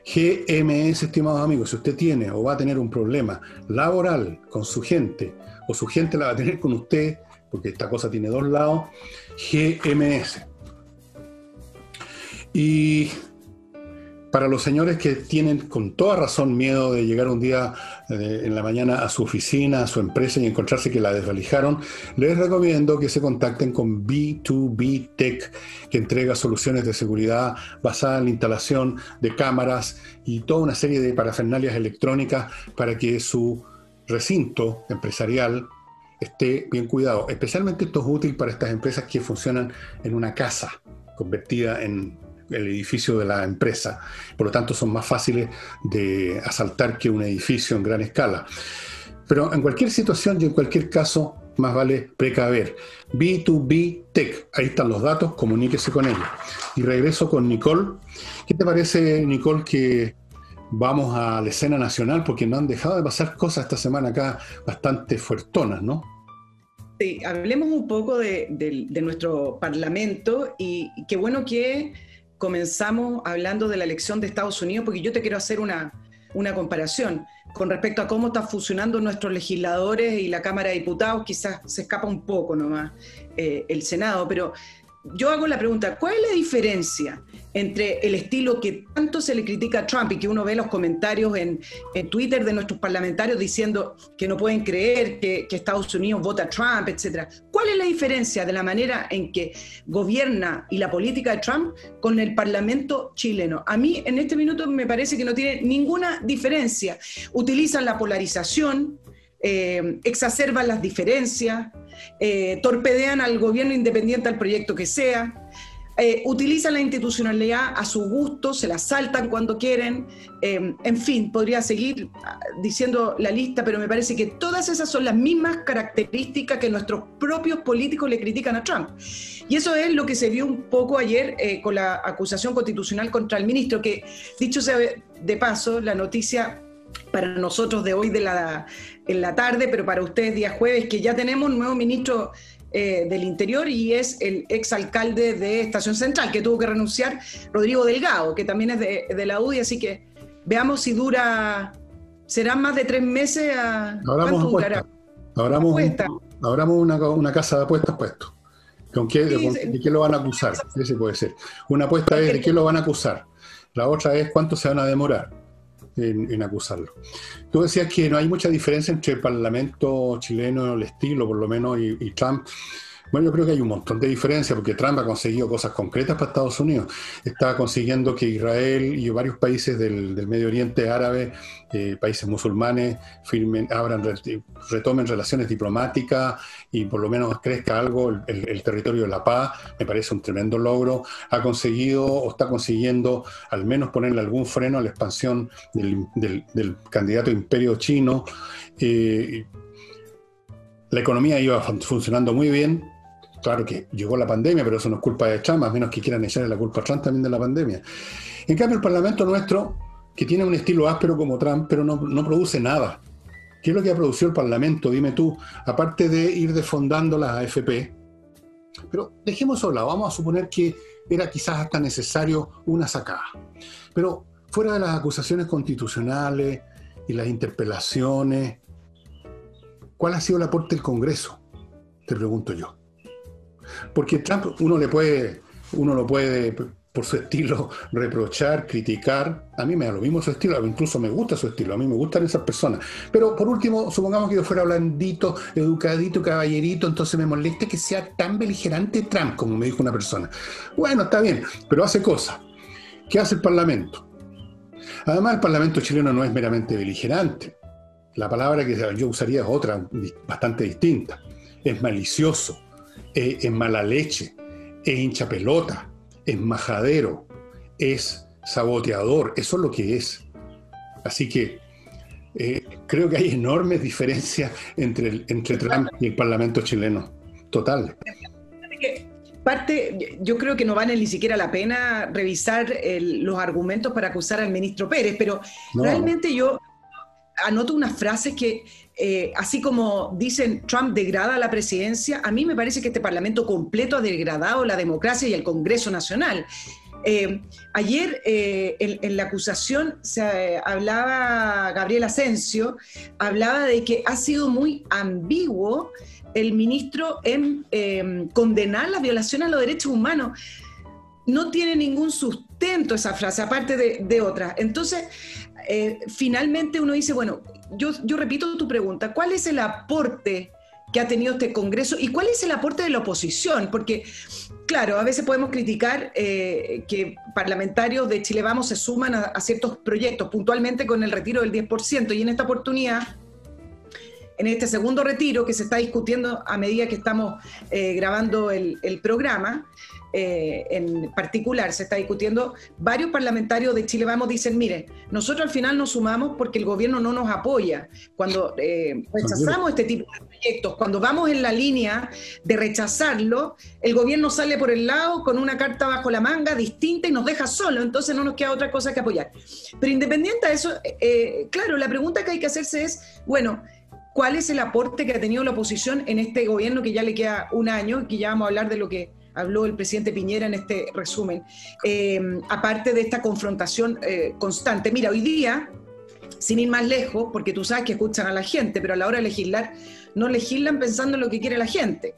GMS, estimados amigos, si usted tiene o va a tener un problema laboral con su gente, o su gente la va a tener con usted, porque esta cosa tiene dos lados, GMS. Y para los señores que tienen con toda razón miedo de llegar un día en la mañana a su oficina, a su empresa y encontrarse que la desvalijaron, les recomiendo que se contacten con B2B Tech, que entrega soluciones de seguridad basadas en la instalación de cámaras y toda una serie de parafernalias electrónicas para que su recinto empresarial esté bien cuidado. Especialmente esto es útil para estas empresas que funcionan en una casa convertida en el edificio de la empresa. Por lo tanto, son más fáciles de asaltar que un edificio en gran escala. Pero en cualquier situación y en cualquier caso, más vale precaver. B2B Tech, ahí están los datos, comuníquese con ellos. Y regreso con Nicole. ¿Qué te parece, Nicole, que vamos a la escena nacional? Porque no han dejado de pasar cosas esta semana acá bastante fuertonas, ¿no? Sí, hablemos un poco de nuestro Parlamento y qué bueno que comenzamos hablando de la elección de Estados Unidos, porque yo te quiero hacer una comparación con respecto a cómo están funcionando nuestros legisladores y la Cámara de Diputados. Quizás se escapa un poco nomás el Senado, pero yo hago la pregunta, ¿cuál es la diferencia entre el estilo que tanto se le critica a Trump y que uno ve los comentarios en Twitter de nuestros parlamentarios diciendo que no pueden creer que Estados Unidos vota a Trump, etcétera? ¿Cuál es la diferencia de la manera en que gobierna y la política de Trump con el Parlamento chileno? A mí en este minuto me parece que no tiene ninguna diferencia. Utilizan la polarización, exacerban las diferencias, torpedean al gobierno independiente al proyecto que sea, utilizan la institucionalidad a su gusto, se la saltan cuando quieren, en fin, podría seguir diciendo la lista, pero me parece que todas esas son las mismas características que nuestros propios políticos le critican a Trump. Y eso es lo que se vio un poco ayer con la acusación constitucional contra el ministro, que dicho sea de paso, la noticia para nosotros de hoy en la tarde, pero para ustedes día jueves, que ya tenemos un nuevo ministro del Interior y es el exalcalde de Estación Central, que tuvo que renunciar, Rodrigo Delgado, que también es de la UDI, así que veamos si serán más de 3 meses. ¿Cuánto durará? Abramos una casa de apuestas puesto. ¿De qué lo van a acusar? Ese puede ser. Una apuesta es de qué lo van a acusar. La otra es cuánto se van a demorar en acusarlo. Tú decías que no hay mucha diferencia entre el Parlamento chileno, el estilo por lo menos, y Trump. Bueno, yo creo que hay un montón de diferencias, porque Trump ha conseguido cosas concretas para Estados Unidos. Está consiguiendo que Israel y varios países del Medio Oriente árabe, países musulmanes, retomen relaciones diplomáticas y por lo menos crezca algo el territorio de la paz. Me parece un tremendo logro. Ha conseguido o está consiguiendo al menos ponerle algún freno a la expansión del candidato imperio chino. La economía iba funcionando muy bien. Claro que llegó la pandemia, pero eso no es culpa de Trump, a menos que quieran echarle la culpa a Trump también de la pandemia. En cambio, el Parlamento nuestro, que tiene un estilo áspero como Trump, pero no produce nada. ¿Qué es lo que ha producido el Parlamento? Dime tú, aparte de ir desfondando las AFP, Pero dejemos eso de lado, vamos a suponer que era quizás hasta necesario una sacada. Pero fuera de las acusaciones constitucionales y las interpelaciones, ¿cuál ha sido el aporte del Congreso? Te pregunto yo. Porque Trump uno lo puede por su estilo reprochar, criticar. A mí me da lo mismo su estilo, incluso me gusta su estilo, a mí me gustan esas personas. Pero por último, supongamos que yo fuera blandito, educadito, caballerito, entonces me molesta que sea tan beligerante Trump, como me dijo una persona. Bueno, está bien, pero hace cosas. ¿Qué hace el Parlamento? Además, el Parlamento chileno no es meramente beligerante. La palabra que yo usaría es otra, bastante distinta. Es malicioso, es mala leche, es hincha pelota, es majadero, es saboteador, eso es lo que es. Así que creo que hay enormes diferencias entre Trump y el Parlamento chileno, total. Yo creo que no vale ni siquiera la pena revisar los argumentos para acusar al ministro Pérez, pero no. Realmente yo anoto unas frases que, así como dicen Trump degrada la presidencia, a mí me parece que este Parlamento completo ha degradado la democracia y el Congreso Nacional. Ayer en la acusación hablaba Gabriel Asensio, hablaba de que ha sido muy ambiguo el ministro en condenar la violación a los derechos humanos. No tiene ningún sustento esa frase, aparte de otras. Entonces, finalmente uno dice, bueno, yo repito tu pregunta, ¿cuál es el aporte que ha tenido este Congreso y cuál es el aporte de la oposición? Porque, claro, a veces podemos criticar que parlamentarios de Chile Vamos se suman a ciertos proyectos, puntualmente con el retiro del 10%, y en esta oportunidad, en este segundo retiro que se está discutiendo a medida que estamos grabando el programa, en particular se está discutiendo, varios parlamentarios de Chile Vamos dicen, mire, nosotros al final nos sumamos porque el gobierno no nos apoya. Cuando rechazamos este tipo de proyectos, cuando vamos en la línea de rechazarlo, el gobierno sale por el lado con una carta bajo la manga distinta y nos deja solo, entonces no nos queda otra cosa que apoyar. Pero independiente de eso, claro, la pregunta que hay que hacerse es, bueno, ¿cuál es el aporte que ha tenido la oposición en este gobierno que ya le queda un año, que ya vamos a hablar de lo que habló el presidente Piñera en este resumen, aparte de esta confrontación constante? Mira, hoy día, sin ir más lejos, porque tú sabes que escuchan a la gente, pero a la hora de legislar, no legislan pensando en lo que quiere la gente.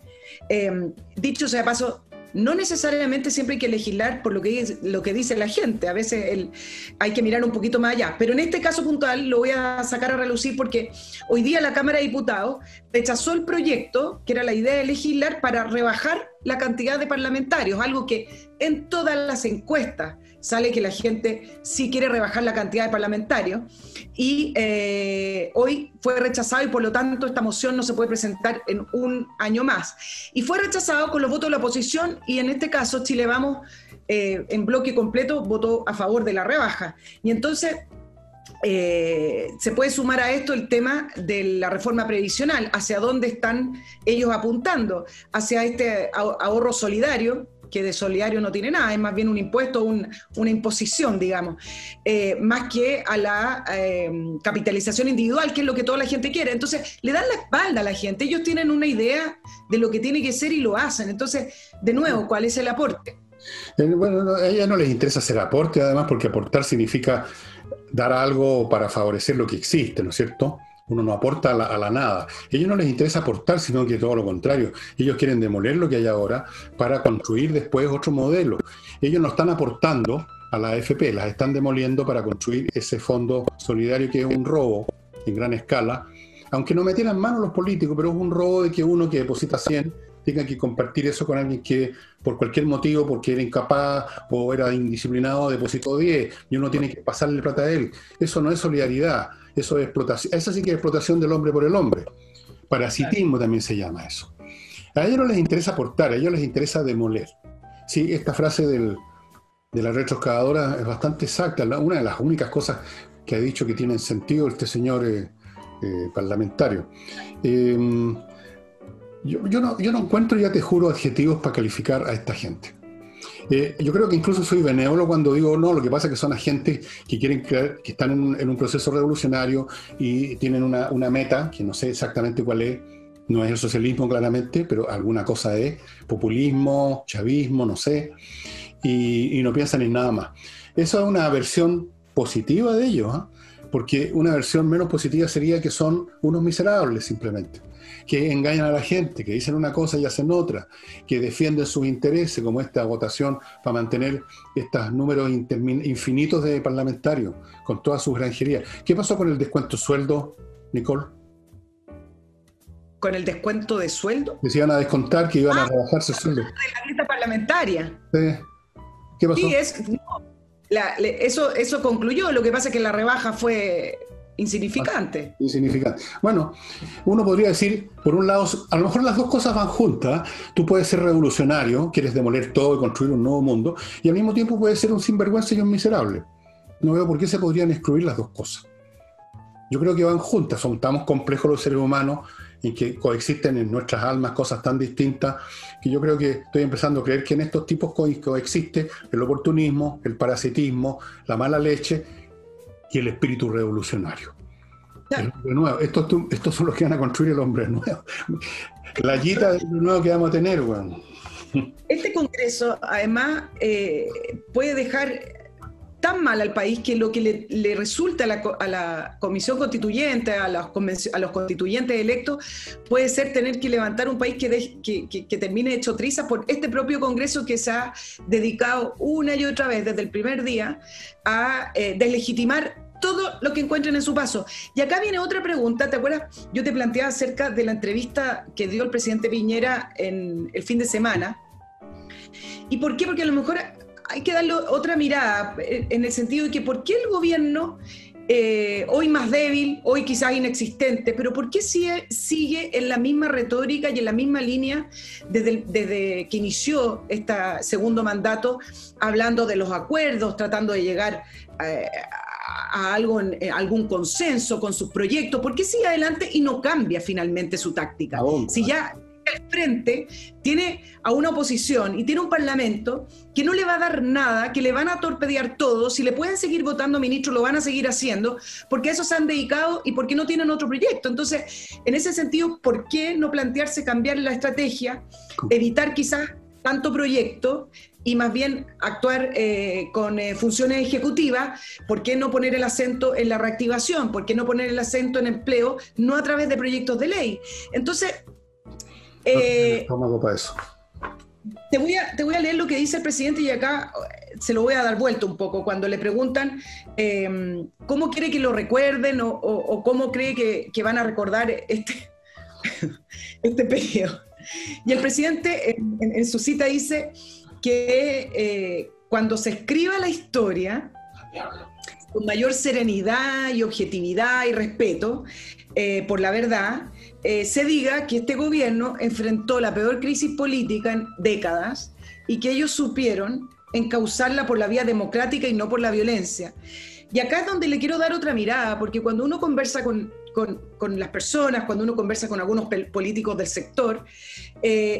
Dicho sea de paso, no necesariamente siempre hay que legislar por lo que dice la gente, a veces hay que mirar un poquito más allá, pero en este caso puntual lo voy a sacar a relucir porque hoy día la Cámara de Diputados rechazó el proyecto, que era la idea de legislar para rebajar la cantidad de parlamentarios, algo que en todas las encuestas sale que la gente sí quiere rebajar la cantidad de parlamentarios, y hoy fue rechazado y por lo tanto esta moción no se puede presentar en un año más. Y fue rechazado con los votos de la oposición y en este caso Chile Vamos en bloque completo votó a favor de la rebaja. Y entonces se puede sumar a esto el tema de la reforma previsional, hacia dónde están ellos apuntando, hacia este ahorro solidario, que de solidario no tiene nada, es más bien un impuesto, una imposición, digamos, más que a la capitalización individual, que es lo que toda la gente quiere. Entonces, le dan la espalda a la gente, ellos tienen una idea de lo que tiene que ser y lo hacen. Entonces, de nuevo, ¿cuál es el aporte? Bueno, a ella no les interesa hacer aporte, además, porque aportar significa dar algo para favorecer lo que existe, ¿no es cierto? Uno no aporta a la nada. A ellos no les interesa aportar, sino que todo lo contrario. Ellos quieren demoler lo que hay ahora para construir después otro modelo. Ellos no están aportando a la AFP, las están demoliendo para construir ese fondo solidario que es un robo en gran escala, aunque no metieran mano los políticos, pero es un robo de que uno que deposita 100 tenga que compartir eso con alguien que por cualquier motivo, porque era incapaz o era indisciplinado, depositó 10 y uno tiene que pasarle plata a él. Eso no es solidaridad, eso es explotación. Esa sí que es explotación del hombre por el hombre. Parasitismo también se llama eso. A ellos no les interesa aportar, a ellos les interesa demoler. Sí, esta frase de la retroexcavadora es bastante exacta. Una de las únicas cosas que ha dicho que tienen sentido este señor parlamentario. Yo no encuentro, ya te juro, adjetivos para calificar a esta gente. Yo creo que incluso soy benévolo cuando digo, no, lo que pasa es que son agentes que quieren creer, que están en un proceso revolucionario y tienen una meta, que no sé exactamente cuál es, No es el socialismo claramente, pero alguna cosa es populismo, chavismo, no sé, y no piensan en nada más. Eso es una versión positiva de ellos, ¿eh? Porque una versión menos positiva sería que son unos miserables simplemente, que engañan a la gente, que dicen una cosa y hacen otra, que defienden sus intereses, como esta votación para mantener estos números infinitos de parlamentarios, con todas sus granjerías. ¿Qué pasó con el descuento sueldo, Nicole? ¿Con el descuento de sueldo? Que se iban a descontar, que iban a rebajarse el sueldo. De la lista parlamentaria. ¿Qué pasó? Sí, eso concluyó. Lo que pasa es que la rebaja fue insignificante. Insignificante. Bueno, uno podría decir, por un lado, a lo mejor las dos cosas van juntas. Tú puedes ser revolucionario, quieres demoler todo y construir un nuevo mundo, y al mismo tiempo puedes ser un sinvergüenza y un miserable. No veo por qué se podrían excluir las dos cosas. Yo creo que van juntas. Estamos complejos los seres humanos, en que coexisten en nuestras almas cosas tan distintas, que yo creo que estoy empezando a creer que en estos tipos coexiste el oportunismo, el parasitismo, la mala leche y el espíritu revolucionario. El hombre nuevo. Estos son los que van a construir el hombre nuevo. La guita del hombre nuevo que vamos a tener, bueno. Este Congreso, además, puede dejar tan mal al país que lo que le resulta a la Comisión Constituyente, a los constituyentes electos, puede ser tener que levantar un país que termine hecho trizas por este propio Congreso que se ha dedicado una y otra vez desde el primer día a deslegitimar todo lo que encuentren en su paso. Y acá viene otra pregunta, ¿te acuerdas? Yo te planteaba acerca de la entrevista que dio el presidente Piñera en el fin de semana. ¿Y por qué? Porque a lo mejor hay que darle otra mirada, en el sentido de que ¿por qué el gobierno, hoy más débil, hoy quizás inexistente, pero por qué sigue en la misma retórica y en la misma línea desde que inició este segundo mandato, hablando de los acuerdos, tratando de llegar a algún consenso con sus proyectos? ¿Por qué sigue adelante y no cambia finalmente su táctica? Si ya al frente tiene a una oposición y tiene un parlamento que no le va a dar nada, que le van a torpedear todo, si le pueden seguir votando ministros lo van a seguir haciendo, porque a eso se han dedicado y porque no tienen otro proyecto. Entonces, en ese sentido, ¿por qué no plantearse cambiar la estrategia, evitar quizás tanto proyecto y más bien actuar con funciones ejecutivas? ¿Por qué no poner el acento en la reactivación? ¿Por qué no poner el acento en empleo, no a través de proyectos de ley? Entonces, para eso. Te voy a leer lo que dice el presidente y acá se lo voy a dar vuelta un poco. Cuando le preguntan cómo quiere que lo recuerden o cómo cree que van a recordar este periodo. Y el presidente en su cita dice que cuando se escriba la historia con mayor serenidad y objetividad y respeto por la verdad, se diga que este gobierno enfrentó la peor crisis política en décadas y que ellos supieron encauzarla por la vía democrática y no por la violencia. Y acá es donde le quiero dar otra mirada, porque cuando uno conversa con las personas, cuando uno conversa con algunos políticos del sector,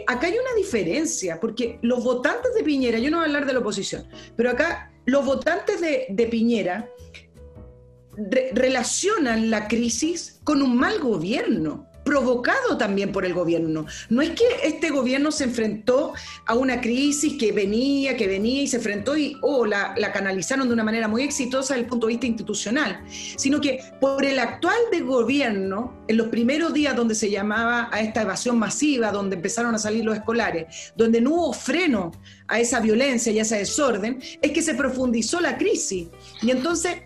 acá hay una diferencia, porque los votantes de Piñera, yo no voy a hablar de la oposición, pero acá los votantes de Piñera relacionan la crisis con un mal gobierno, provocado también por el gobierno. No es que este gobierno se enfrentó a una crisis que venía y se enfrentó y la canalizaron de una manera muy exitosa desde el punto de vista institucional, sino que por el actual de gobierno, en los primeros días donde se llamaba a esta evasión masiva, donde empezaron a salir los escolares, donde no hubo freno a esa violencia y a ese desorden, es que se profundizó la crisis. Y entonces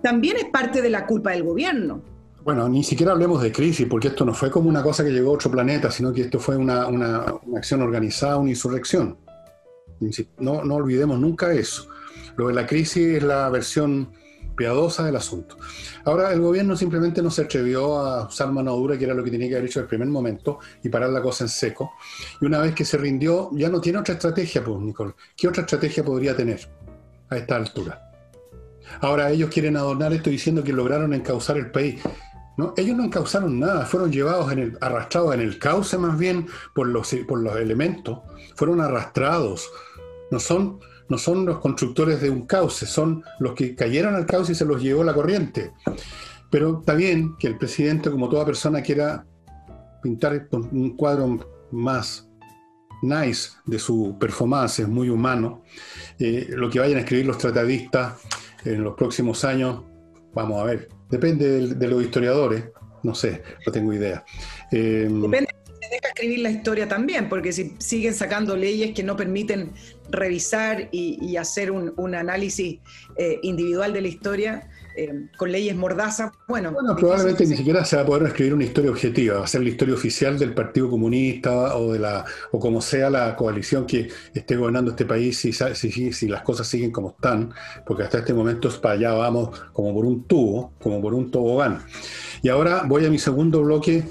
también es parte de la culpa del gobierno. Bueno, ni siquiera hablemos de crisis, porque esto no fue como una cosa que llegó a otro planeta, sino que esto fue una acción organizada, una insurrección. No olvidemos nunca eso. Lo de la crisis es la versión piadosa del asunto. Ahora, el gobierno simplemente no se atrevió a usar mano dura, que era lo que tenía que haber hecho en el primer momento, y parar la cosa en seco. Y una vez que se rindió, ya no tiene otra estrategia, pues, Nicole. ¿Qué otra estrategia podría tener a esta altura? Ahora ellos quieren adornar esto diciendo que lograron encauzar el país. No, ellos no encauzaron nada, fueron llevados arrastrados en el cauce más bien por los elementos, fueron arrastrados. No son los constructores de un cauce, son los que cayeron al cauce y se los llevó la corriente. Pero está bien que el presidente, como toda persona, quiera pintar un cuadro más nice de su performance, es muy humano. Lo que vayan a escribir los tratadistas en los próximos años, vamos a ver, depende de los historiadores, no sé, no tengo idea. Depende si se deja escribir la historia también, porque si siguen sacando leyes que no permiten revisar y hacer un análisis individual de la historia, con leyes mordazas, bueno, probablemente ni siquiera se va a poder escribir una historia objetiva, va a ser la historia oficial del Partido Comunista o como sea la coalición que esté gobernando este país, si las cosas siguen como están, porque hasta este momento para allá vamos como por un tubo, como por un tobogán. Y ahora voy a mi segundo bloque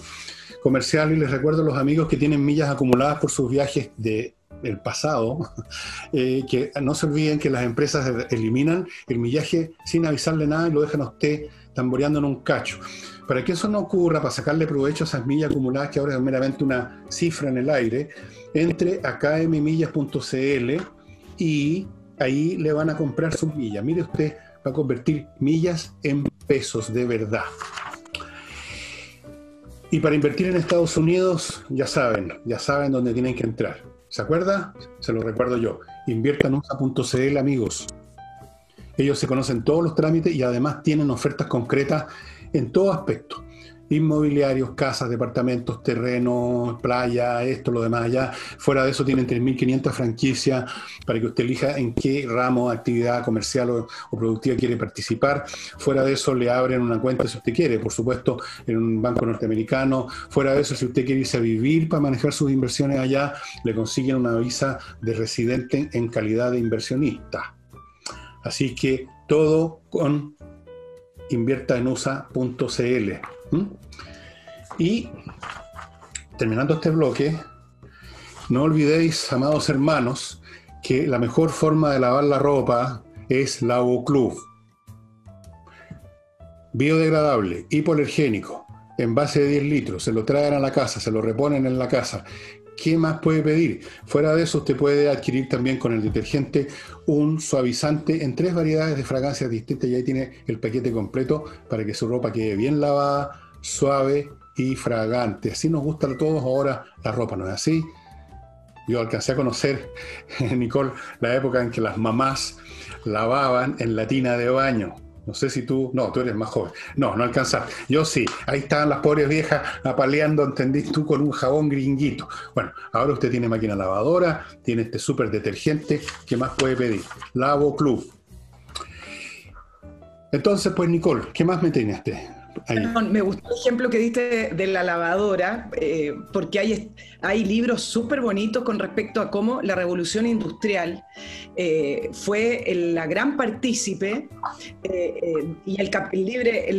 comercial y les recuerdo a los amigos que tienen millas acumuladas por sus viajes del pasado, que no se olviden que las empresas eliminan el millaje sin avisarle nada y lo dejan a usted tamboreando en un cacho. Para que eso no ocurra, para sacarle provecho a esas millas acumuladas, que ahora es meramente una cifra en el aire, entre a kmmillas.cl y ahí le van a comprar sus millas. Mire usted, va a convertir millas en pesos de verdad. Y para invertir en Estados Unidos, ya saben dónde tienen que entrar. ¿Se acuerda? Se lo recuerdo yo. Inviertanusa.cl, amigos. Ellos se conocen todos los trámites y además tienen ofertas concretas en todo aspecto. Inmobiliarios, casas, departamentos, terrenos, playa, esto, lo demás allá. Fuera de eso tienen 3.500 franquicias para que usted elija en qué ramo de actividad comercial o productiva quiere participar. Fuera de eso le abren una cuenta si usted quiere, por supuesto, en un banco norteamericano. Fuera de eso, si usted quiere irse a vivir para manejar sus inversiones allá, le consiguen una visa de residente en calidad de inversionista. Así que todo con inviertaenusa.cl. Y terminando este bloque, no olvidéis, amados hermanos, que la mejor forma de lavar la ropa es Lavo Club. Biodegradable, hipoalergénico, envase de 10 litros, se lo traen a la casa, se lo reponen en la casa. ¿Qué más puede pedir? Fuera de eso, usted puede adquirir también con el detergente un suavizante en 3 variedades de fragancias distintas y ahí tiene el paquete completo para que su ropa quede bien lavada, suave y fragante. Así nos gusta a todos ahora la ropa, ¿no es así? Yo alcancé a conocer, Nicole, la época en que las mamás lavaban en la tina de baño. No sé si tú eres más joven. No alcanzaste. Yo sí. Ahí estaban las pobres viejas apaleando, ¿entendís tú? Con un jabón gringuito. Bueno, ahora usted tiene máquina lavadora, tiene este súper detergente. ¿Qué más puede pedir? Lavo Club. Entonces, pues, Nicole, ¿qué más me tiene usted ahí? Me gustó el ejemplo que diste de la lavadora, porque hay libros súper bonitos con respecto a cómo la revolución industrial fue la gran partícipe, y el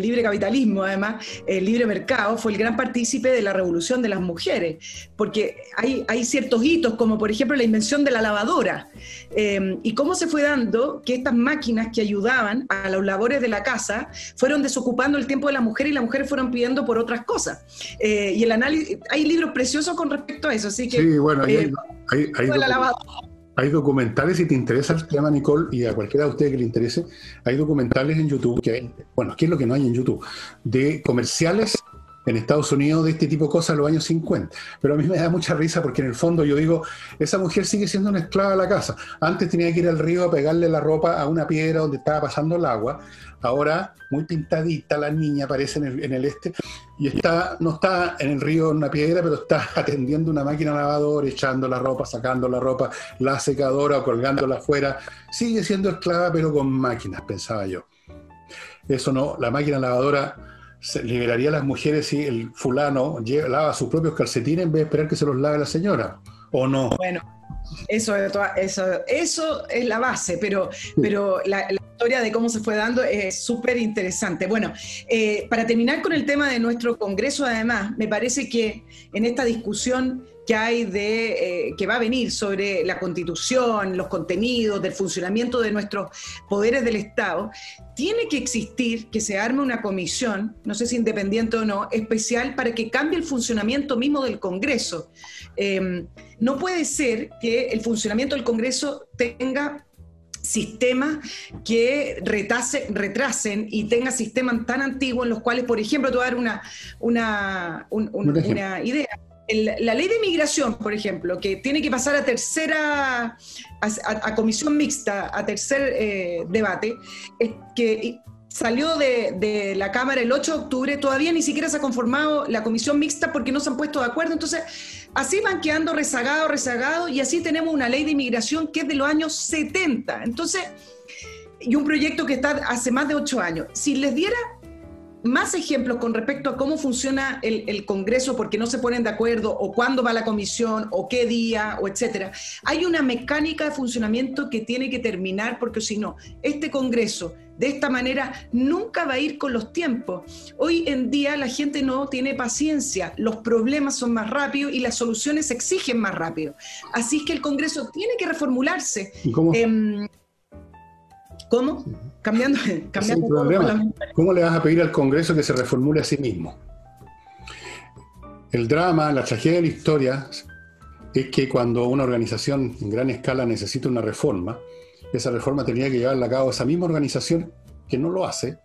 libre capitalismo, además, el libre mercado, fue el gran partícipe de la revolución de las mujeres, porque hay ciertos hitos, como por ejemplo la invención de la lavadora, y cómo se fue dando que estas máquinas que ayudaban a los labores de la casa fueron desocupando el tiempo de la mujer y las mujeres fueron pidiendo por otras cosas. Y el análisis, hay libros preciosos con respecto a eso, así que... Sí, bueno, hay documentales, si te interesa el tema, Nicole, y a cualquiera de ustedes que le interese, hay documentales en YouTube, ¿qué es lo que no hay en YouTube? De comerciales en Estados Unidos de este tipo de cosas en los años 50. Pero a mí me da mucha risa porque en el fondo yo digo, esa mujer sigue siendo una esclava de la casa. Antes tenía que ir al río a pegarle la ropa a una piedra donde estaba pasando el agua. Ahora, muy pintadita, la niña aparece en el y no está en el río en una piedra, pero está atendiendo una máquina lavadora, echando la ropa, sacando la ropa, la secadora o colgándola afuera. Sigue siendo esclava, pero con máquinas, pensaba yo. Eso no, la máquina lavadora se liberaría a las mujeres si el fulano lava sus propios calcetines en vez de esperar que se los lave la señora, ¿o no? Bueno, eso es la base, pero la historia de cómo se fue dando es súper interesante. Bueno, para terminar con el tema de nuestro Congreso, además, me parece que en esta discusión que hay que va a venir sobre la Constitución, los contenidos, del funcionamiento de nuestros poderes del Estado, tiene que existir que se arme una comisión, no sé si independiente o no, especial para que cambie el funcionamiento mismo del Congreso. No puede ser que el funcionamiento del Congreso sistemas que retrasen y tengan sistemas tan antiguos en los cuales, por ejemplo, te voy a dar una idea. La ley de migración, por ejemplo, que tiene que pasar a comisión mixta, a tercer debate, que salió de la Cámara el 8 de octubre, todavía ni siquiera se ha conformado la comisión mixta porque no se han puesto de acuerdo. Entonces, así van quedando rezagados, y así tenemos una ley de inmigración que es de los años 70. Entonces, y un proyecto que está hace más de 8 años. Si les diera más ejemplos con respecto a cómo funciona el Congreso, porque no se ponen de acuerdo, o cuándo va la comisión, o qué día, o etcétera. Hay una mecánica de funcionamiento que tiene que terminar, porque si no, este Congreso, de esta manera, nunca va a ir con los tiempos. Hoy en día la gente no tiene paciencia, los problemas son más rápidos y las soluciones se exigen más rápido. Así es que el Congreso tiene que reformularse. ¿Y cómo? ¿Cómo? Cambiando ¿Cómo le vas a pedir al Congreso que se reformule a sí mismo? El drama, la tragedia de la historia es que cuando una organización en gran escala necesita una reforma, esa reforma tenía que llevarla a cabo esa misma organización que no lo hace,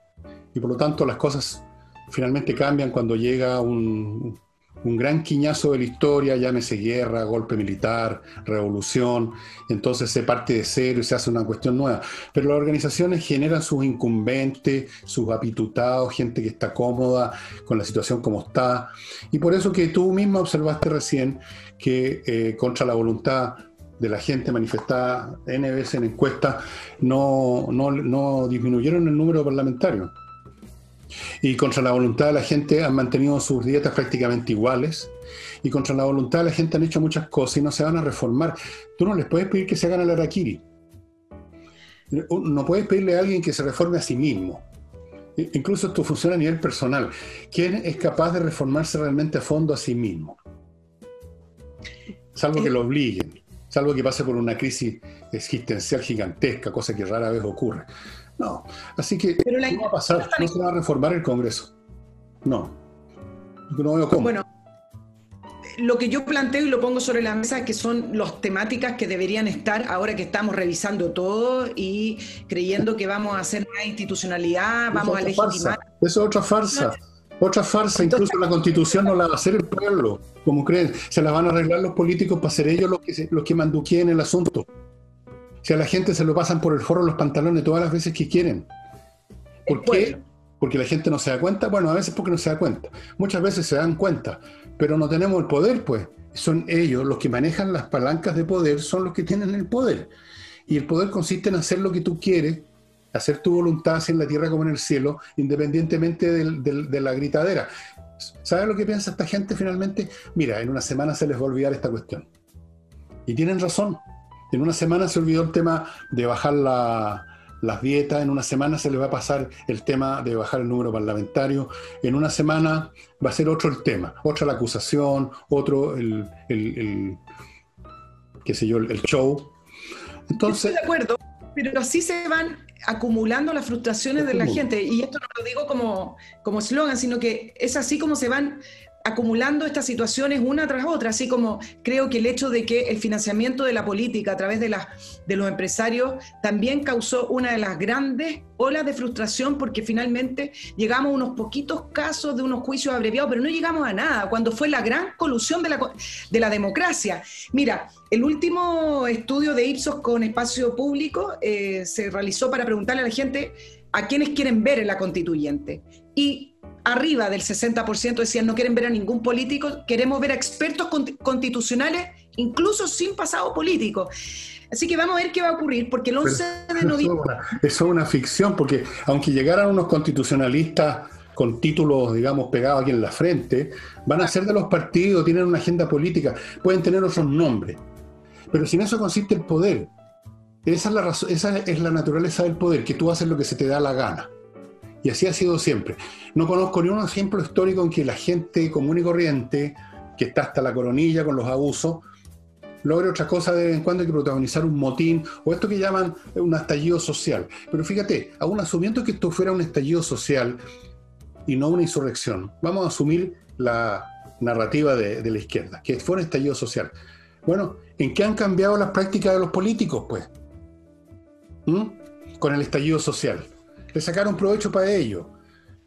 y por lo tanto las cosas finalmente cambian cuando llega un gran quiñazo de la historia, llámese guerra, golpe militar, revolución, entonces se parte de cero y se hace una cuestión nueva. Pero las organizaciones generan sus incumbentes, sus apitutados, gente que está cómoda con la situación como está, y por eso que tú misma observaste recién que contra la voluntad de la gente manifestada N veces en encuestas no disminuyeron el número de parlamentarios. Y contra la voluntad de la gente han mantenido sus dietas prácticamente iguales, y contra la voluntad de la gente han hecho muchas cosas y no se van a reformar. Tú no les puedes pedir que se hagan el harakiri. No puedes pedirle a alguien que se reforme a sí mismo. Incluso esto funciona a nivel personal. ¿Quién es capaz de reformarse realmente a fondo a sí mismo? Salvo que lo obliguen, salvo que pase por una crisis existencial gigantesca, cosa que rara vez ocurre. No, así que ¿qué va a pasar? No se va a reformar el Congreso. No veo cómo. Bueno, lo que yo planteo y lo pongo sobre la mesa es que son las temáticas que deberían estar ahora que estamos revisando todo y creyendo que vamos a hacer más institucionalidad, vamos a legitimar. Eso es otra farsa. Otra farsa. Entonces, incluso la Constitución no la va a hacer el pueblo, como creen. Se la van a arreglar los políticos para ser ellos los que manduqueen el asunto. Si a la gente se lo pasan por el forro los pantalones todas las veces que quieren. ¿Por qué? Porque la gente no se da cuenta. Bueno, a veces porque no se da cuenta. Muchas veces se dan cuenta, pero no tenemos el poder, pues. Son ellos los que manejan las palancas de poder, son los que tienen el poder. Y el poder consiste en hacer lo que tú quieres, hacer tu voluntad, así en la tierra como en el cielo, independientemente de la gritadera. ¿Sabes lo que piensa esta gente finalmente? Mira, en una semana se les va a olvidar esta cuestión. Y tienen razón. En una semana se olvidó el tema de bajar las dietas, en una semana se les va a pasar el tema de bajar el número parlamentario, en una semana va a ser otro el tema, otra la acusación, otro qué sé yo, el show. Entonces, estoy de acuerdo, pero así se van acumulando las frustraciones de la gente, y esto no lo digo como eslogan, sino que es así como se van acumulando estas situaciones una tras otra, así como creo que el hecho de que el financiamiento de la política a través de los empresarios también causó una de las grandes olas de frustración, porque finalmente llegamos a unos poquitos casos de unos juicios abreviados, pero no llegamos a nada, cuando fue la gran colusión de la democracia. Mira, el último estudio de Ipsos con Espacio Público se realizó para preguntarle a la gente a quiénes quieren ver en la constituyente, y arriba del 60% decían no quieren ver a ningún político, queremos ver a expertos constitucionales, incluso sin pasado político. Así que vamos a ver qué va a ocurrir, porque el 11 de noviembre... Eso es una ficción, porque aunque llegaran unos constitucionalistas con títulos, digamos, pegados aquí en la frente, van a ser de los partidos, tienen una agenda política, pueden tener otros nombres. Pero sin eso consiste el poder. Esa es la naturaleza del poder, que tú haces lo que se te da la gana. Y así ha sido siempre. No conozco ni un ejemplo histórico en que la gente común y corriente, que está hasta la coronilla con los abusos, logre otra cosa de vez en cuando que protagonizar un motín, o esto que llaman un estallido social. Pero fíjate, aún asumiendo que esto fuera un estallido social y no una insurrección, vamos a asumir la narrativa de la izquierda, que fue un estallido social. Bueno, ¿en qué han cambiado las prácticas de los políticos, pues? con el estallido social. Le sacaron provecho para ello.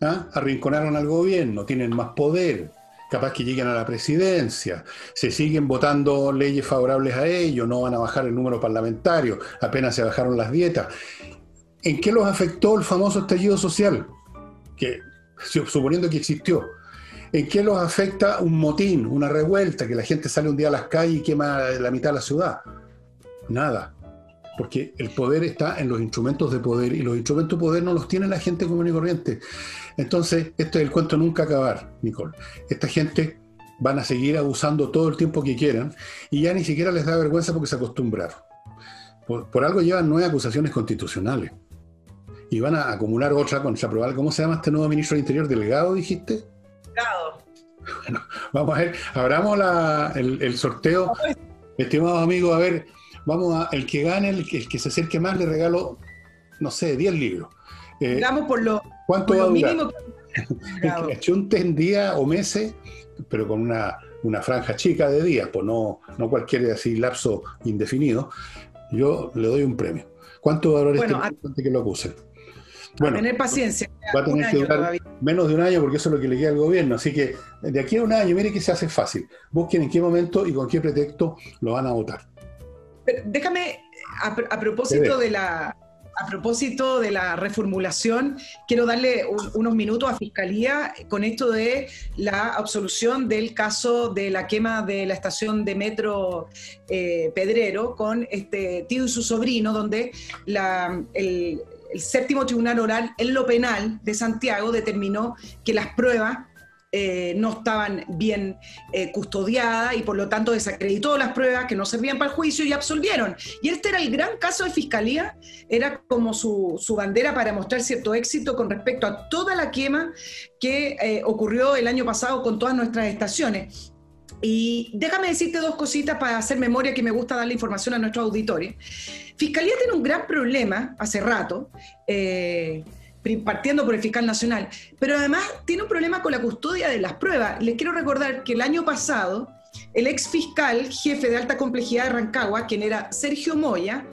¿Ah? Arrinconaron al gobierno, tienen más poder, capaz que lleguen a la presidencia, se siguen votando leyes favorables a ellos, no van a bajar el número parlamentario, apenas se bajaron las dietas. ¿En qué los afectó el famoso estallido social? Que, suponiendo que existió. ¿En qué los afecta un motín, una revuelta, que la gente sale un día a las calles y quema la mitad de la ciudad? Nada. Porque el poder está en los instrumentos de poder, y los instrumentos de poder no los tiene la gente común y corriente. Entonces, esto es el cuento nunca acabar, Nicole. Esta gente van a seguir abusando todo el tiempo que quieran, y ya ni siquiera les da vergüenza porque se acostumbraron. Por algo llevan 9 acusaciones constitucionales. Y van a acumular otra contra probar. ¿Cómo se llama este nuevo ministro del Interior? ¿Delgado, dijiste? Delgado. Bueno, vamos a ver, abramos el sorteo. Estimados amigos, a ver, vamos a, el que gane, el que se acerque más, le regalo, no sé, 10 libros. Digamos ¿Cuánto va a durar? mínimo Que achunten días o meses, pero con una franja chica de días, pues no cualquier así lapso indefinido. Yo le doy un premio. ¿Cuánto va a durar antes que lo acusen? Bueno, a tener paciencia. Va a tener que durar todavía menos de un año, porque eso es lo que le queda al gobierno. Así que de aquí a un año, mire que se hace fácil. Busquen en qué momento y con qué pretexto lo van a votar. Pero déjame, a propósito de la reformulación, quiero darle unos minutos a Fiscalía con esto de la absolución del caso de la quema de la estación de metro Pedrero con este tío y su sobrino, donde el séptimo tribunal oral en lo penal de Santiago determinó que las pruebas no estaban bien custodiadas y por lo tanto desacreditó las pruebas que no servían para el juicio y absolvieron. Y este era el gran caso de Fiscalía, era como su bandera para mostrar cierto éxito con respecto a toda la quema que ocurrió el año pasado con todas nuestras estaciones. Y déjame decirte 2 cositas para hacer memoria, que me gusta darle información a nuestros auditores. Fiscalía tiene un gran problema hace rato, partiendo por el fiscal nacional, pero además tiene un problema con la custodia de las pruebas. Les quiero recordar que el año pasado, el ex fiscal jefe de alta complejidad de Rancagua, quien era Sergio Moya,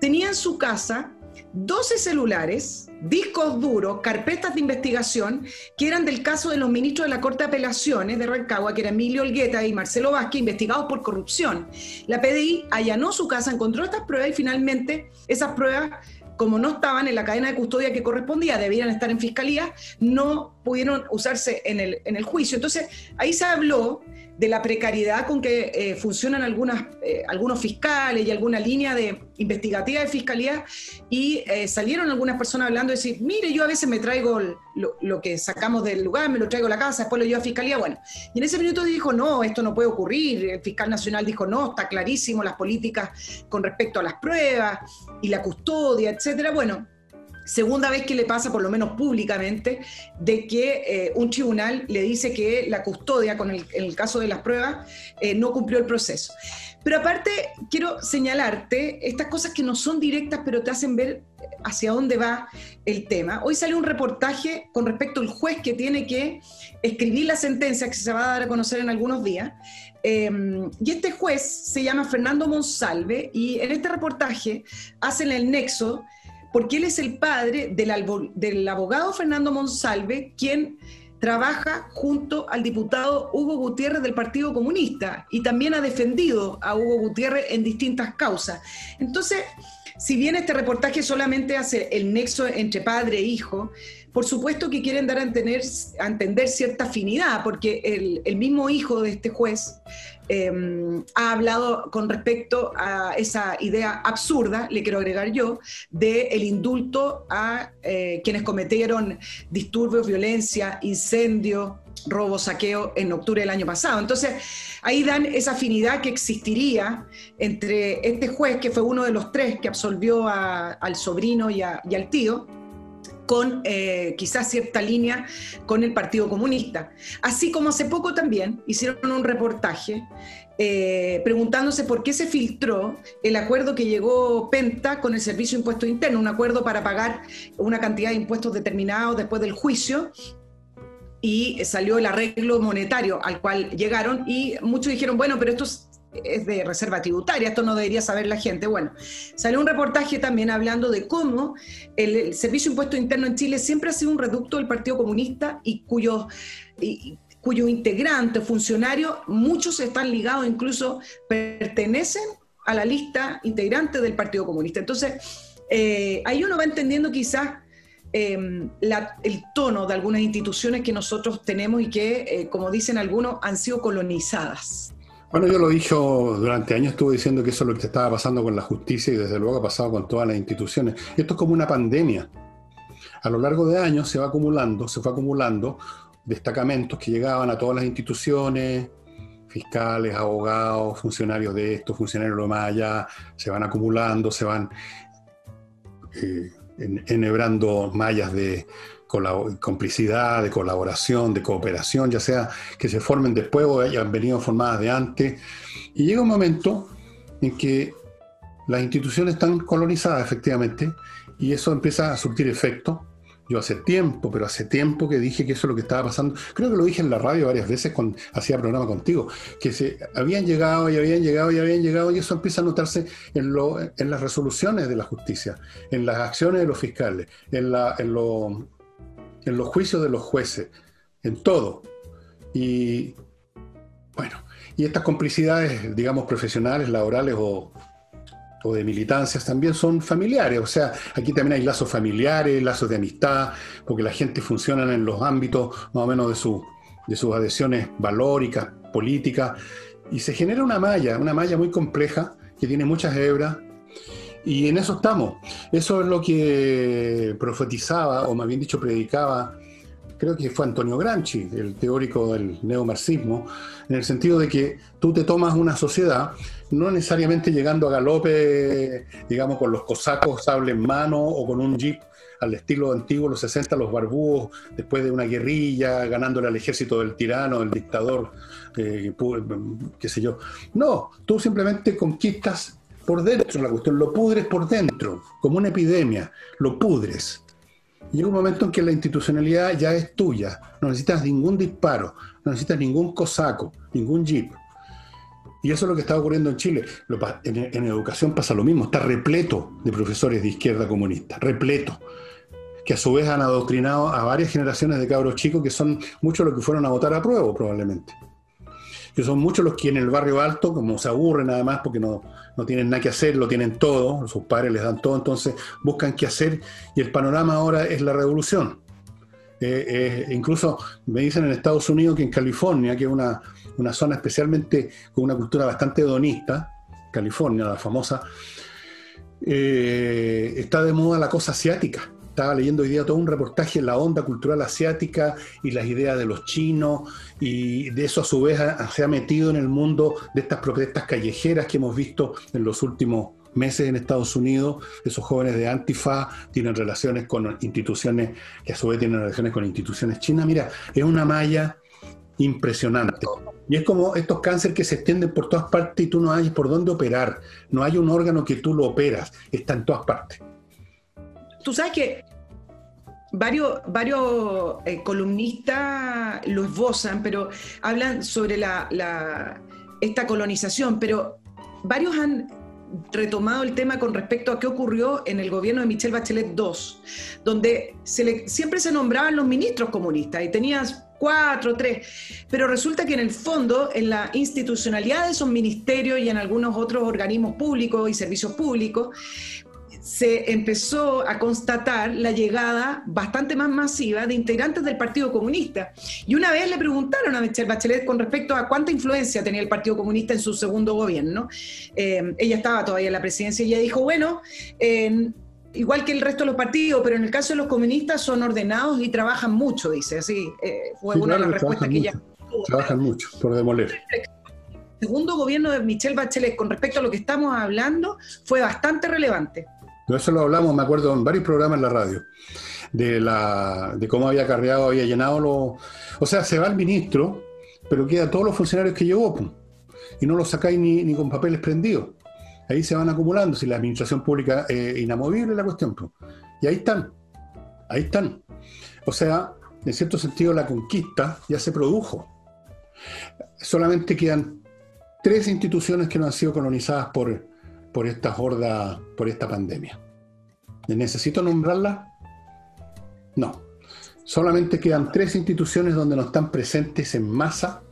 tenía en su casa 12 celulares, discos duros, carpetas de investigación que eran del caso de los ministros de la Corte de Apelaciones de Rancagua, que eran Emilio Olgueta y Marcelo Vázquez, investigados por corrupción. La PDI allanó su casa, encontró estas pruebas y finalmente esas pruebas, como no estaban en la cadena de custodia que correspondía, debían estar en Fiscalía, no pudieron usarse en el juicio. Entonces, ahí se habló de la precariedad con que funcionan algunos fiscales y alguna línea investigativa de Fiscalía, y salieron algunas personas hablando de decir, mire, yo a veces me traigo lo que sacamos del lugar, me lo traigo a la casa, después lo llevo a Fiscalía. Bueno, y en ese minuto dijo, no, esto no puede ocurrir. El fiscal nacional dijo, no, está clarísimo las políticas con respecto a las pruebas y la custodia, etcétera. Bueno, segunda vez que le pasa, por lo menos públicamente, de que un tribunal le dice que la custodia, en el caso de las pruebas, no cumplió el proceso. Pero aparte, quiero señalarte estas cosas que no son directas, pero te hacen ver hacia dónde va el tema. Hoy salió un reportaje con respecto al juez que tiene que escribir la sentencia, que se va a dar a conocer en algunos días. Y este juez se llama Fernando Monsalve, y en este reportaje hacen el nexo porque él es el padre del abogado Fernando Monsalve, quien trabaja junto al diputado Hugo Gutiérrez del Partido Comunista y también ha defendido a Hugo Gutiérrez en distintas causas. Entonces, si bien este reportaje solamente hace el nexo entre padre e hijo, por supuesto que quieren dar a entender cierta afinidad, porque el mismo hijo de este juez ha hablado con respecto a esa idea absurda, le quiero agregar yo, del indulto a quienes cometieron disturbios, violencia, incendio, robo, saqueo en octubre del año pasado. Entonces, ahí dan esa afinidad que existiría entre este juez, que fue uno de los 3 que absolvió al sobrino y al tío, con quizás cierta línea con el Partido Comunista. Así como hace poco también hicieron un reportaje preguntándose por qué se filtró el acuerdo que llegó Penta con el Servicio de Impuestos Internos, un acuerdo para pagar una cantidad de impuestos determinados después del juicio, y salió el arreglo monetario al cual llegaron, y muchos dijeron, bueno, pero esto es de reserva tributaria, esto no debería saber la gente. Bueno, salió un reportaje también hablando de cómo el Servicio de Impuesto Interno en Chile siempre ha sido un reducto del Partido Comunista y cuyos integrantes, funcionarios, muchos están ligados, incluso pertenecen a la lista integrante del Partido Comunista. Entonces, ahí uno va entendiendo quizás el tono de algunas instituciones que nosotros tenemos y que, como dicen algunos, han sido colonizadas. Bueno, yo lo he dicho durante años, estuve diciendo que eso es lo que estaba pasando con la justicia y desde luego ha pasado con todas las instituciones. Esto es como una pandemia. A lo largo de años se fue acumulando destacamentos que llegaban a todas las instituciones, fiscales, abogados, funcionarios de esto, funcionarios de lo más allá, se van acumulando, se van enhebrando mallas de complicidad, de colaboración, de cooperación, ya sea que se formen después o hayan venido formadas de antes. Y llega un momento en que las instituciones están colonizadas, efectivamente, y eso empieza a surtir efecto. Yo hace tiempo que dije que eso es lo que estaba pasando. Creo que lo dije en la radio varias veces cuando hacía programa contigo, que habían llegado y eso empieza a notarse en las resoluciones de la justicia, en las acciones de los fiscales, en los juicios de los jueces, en todo. Y bueno, y estas complicidades, digamos, profesionales, laborales o de militancias también son familiares, o sea, aquí también hay lazos familiares, lazos de amistad, porque la gente funciona en los ámbitos más o menos de sus adhesiones valóricas, políticas, y se genera una malla muy compleja que tiene muchas hebras, y en eso estamos. Eso es lo que profetizaba, o más bien dicho predicaba, creo que fue Antonio Gramsci, el teórico del neomarxismo, en el sentido de que tú te tomas una sociedad, no necesariamente llegando a galope, digamos, con los cosacos sable en mano o con un jeep al estilo antiguo, los 60, los barbudos, después de una guerrilla, ganándole al ejército del tirano, del dictador, qué sé yo. No, tú simplemente conquistas por dentro la cuestión, lo pudres por dentro, como una epidemia, lo pudres. Llega un momento en que la institucionalidad ya es tuya, no necesitas ningún disparo, no necesitas ningún cosaco, ningún jeep. Y eso es lo que está ocurriendo en Chile. En educación pasa lo mismo, está repleto de profesores de izquierda comunista, repleto, que a su vez han adoctrinado a varias generaciones de cabros chicos que son muchos los que fueron a votar a prueba probablemente. Que son muchos los que en el barrio alto, como se aburren nada más porque no tienen nada que hacer, lo tienen todo, sus padres les dan todo, entonces buscan qué hacer y el panorama ahora es la revolución. Incluso me dicen en Estados Unidos que en California, que es una zona especialmente con una cultura bastante hedonista, California, la famosa, está de moda la cosa asiática. Estaba leyendo hoy día todo un reportaje en la onda cultural asiática y las ideas de los chinos, y de eso a su vez se ha metido en el mundo de estas protestas callejeras que hemos visto en los últimos meses en Estados Unidos. Esos jóvenes de Antifa tienen relaciones con instituciones que a su vez tienen relaciones con instituciones chinas. Mira, es una malla impresionante. Y es como estos cánceres que se extienden por todas partes y tú no hay por dónde operar. No hay un órgano que tú lo operas, está en todas partes. Tú sabes que varios columnistas lo esbozan, pero hablan sobre esta colonización, pero varios han retomado el tema con respecto a qué ocurrió en el gobierno de Michelle Bachelet II, donde siempre se nombraban los ministros comunistas y tenías 4, 3, pero resulta que en el fondo, en la institucionalidad de esos ministerios y en algunos otros organismos públicos y servicios públicos, se empezó a constatar la llegada bastante más masiva de integrantes del Partido Comunista. Y una vez le preguntaron a Michelle Bachelet con respecto a cuánta influencia tenía el Partido Comunista en su segundo gobierno. Ella estaba todavía en la presidencia y ella dijo, bueno, igual que el resto de los partidos, pero en el caso de los comunistas son ordenados y trabajan mucho, dice. Así fue sí, una claro, de las respuestas que ella tuvo. Trabajan mucho, por demoler. El segundo gobierno de Michelle Bachelet con respecto a lo que estamos hablando fue bastante relevante. Eso lo hablamos, me acuerdo, en varios programas en la radio, de cómo había acarreado, había llenado O sea, se va el ministro, pero queda todos los funcionarios que llevó, pues, y no los sacáis ni con papeles prendidos. Ahí se van acumulando, si la administración pública es inamovible la cuestión, pues. Y ahí están. O sea, en cierto sentido la conquista ya se produjo. Solamente quedan 3 instituciones que no han sido colonizadas por esta horda, por esta pandemia. ¿Necesito nombrarlas? No. Solamente quedan 3 instituciones donde no están presentes en masa,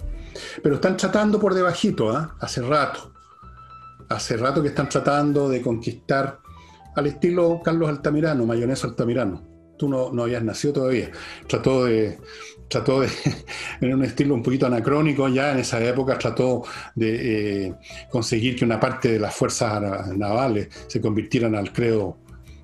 pero están tratando por debajito, ¿eh? Hace rato. Hace rato que están tratando de conquistar al estilo Carlos Altamirano, Mayonesa Altamirano. Tú no habías nacido todavía. Trató de en un estilo un poquito anacrónico, ya en esa época trató de conseguir que una parte de las fuerzas navales se convirtieran al credo,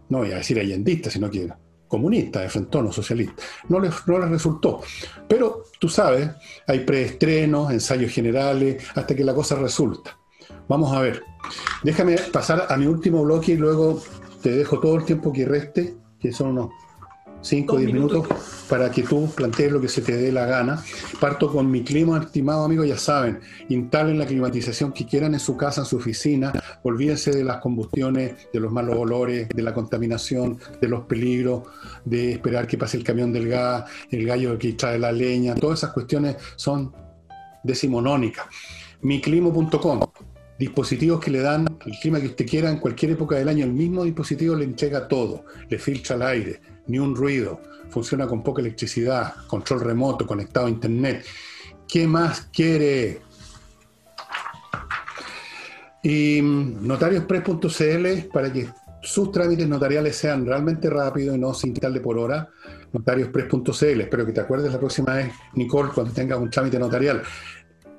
no voy a decir allendista, sino que comunista, de frente no socialista. No les resultó. Pero tú sabes, hay preestrenos, ensayos generales, hasta que la cosa resulta. Vamos a ver. Déjame pasar a mi último bloque y luego te dejo todo el tiempo que reste, que son unos 5 o 10 minutos, para que tú plantees lo que se te dé la gana. Parto con Mi Clima, estimados amigos, ya saben, instalen la climatización que quieran en su casa, en su oficina, olvídense de las combustiones, de los malos olores, de la contaminación, de los peligros, de esperar que pase el camión del gas, el gallo que trae la leña, todas esas cuestiones son decimonónicas. Miclimo.com, dispositivos que le dan el clima que usted quiera en cualquier época del año, el mismo dispositivo le entrega todo, le filtra el aire, ni un ruido, funciona con poca electricidad, control remoto, conectado a internet. ¿Qué más quiere? Y notariospress.cl, para que sus trámites notariales sean realmente rápidos y no sin quitarle por hora. Notariospress.cl, espero que te acuerdes la próxima vez, Nicole, cuando tengas un trámite notarial.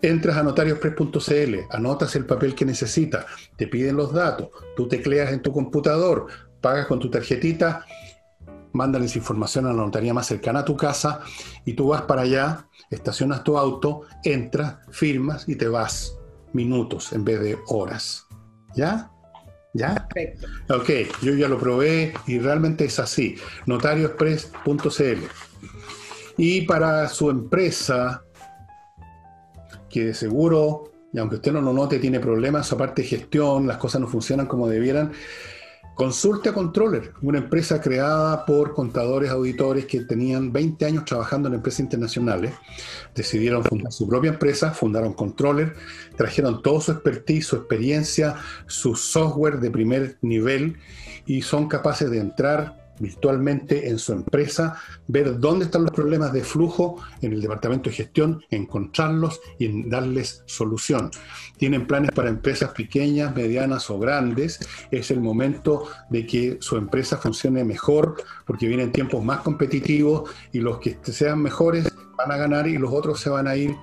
Entras a notariospress.cl, anotas el papel que necesitas, te piden los datos, tú tecleas en tu computador, pagas con tu tarjetita, mándales información a la notaría más cercana a tu casa y tú vas para allá, estacionas tu auto, entras, firmas y te vas. Minutos en vez de horas. ¿Ya? ¿Ya? Perfecto. Ok, yo ya lo probé y realmente es así. Notariospress.cl. Y para su empresa, que de seguro, y aunque usted no lo note, tiene problemas, su parte de gestión, las cosas no funcionan como debieran, consulte a Controller, una empresa creada por contadores auditores que tenían 20 años trabajando en empresas internacionales. Decidieron fundar su propia empresa, fundaron Controller, trajeron todo su expertise, su experiencia, su software de primer nivel y son capaces de entrar virtualmente en su empresa, ver dónde están los problemas de flujo en el departamento de gestión, encontrarlos y en darles solución. Tienen planes para empresas pequeñas, medianas o grandes. Es el momento de que su empresa funcione mejor porque vienen tiempos más competitivos y los que sean mejores van a ganar y los otros se van a ir.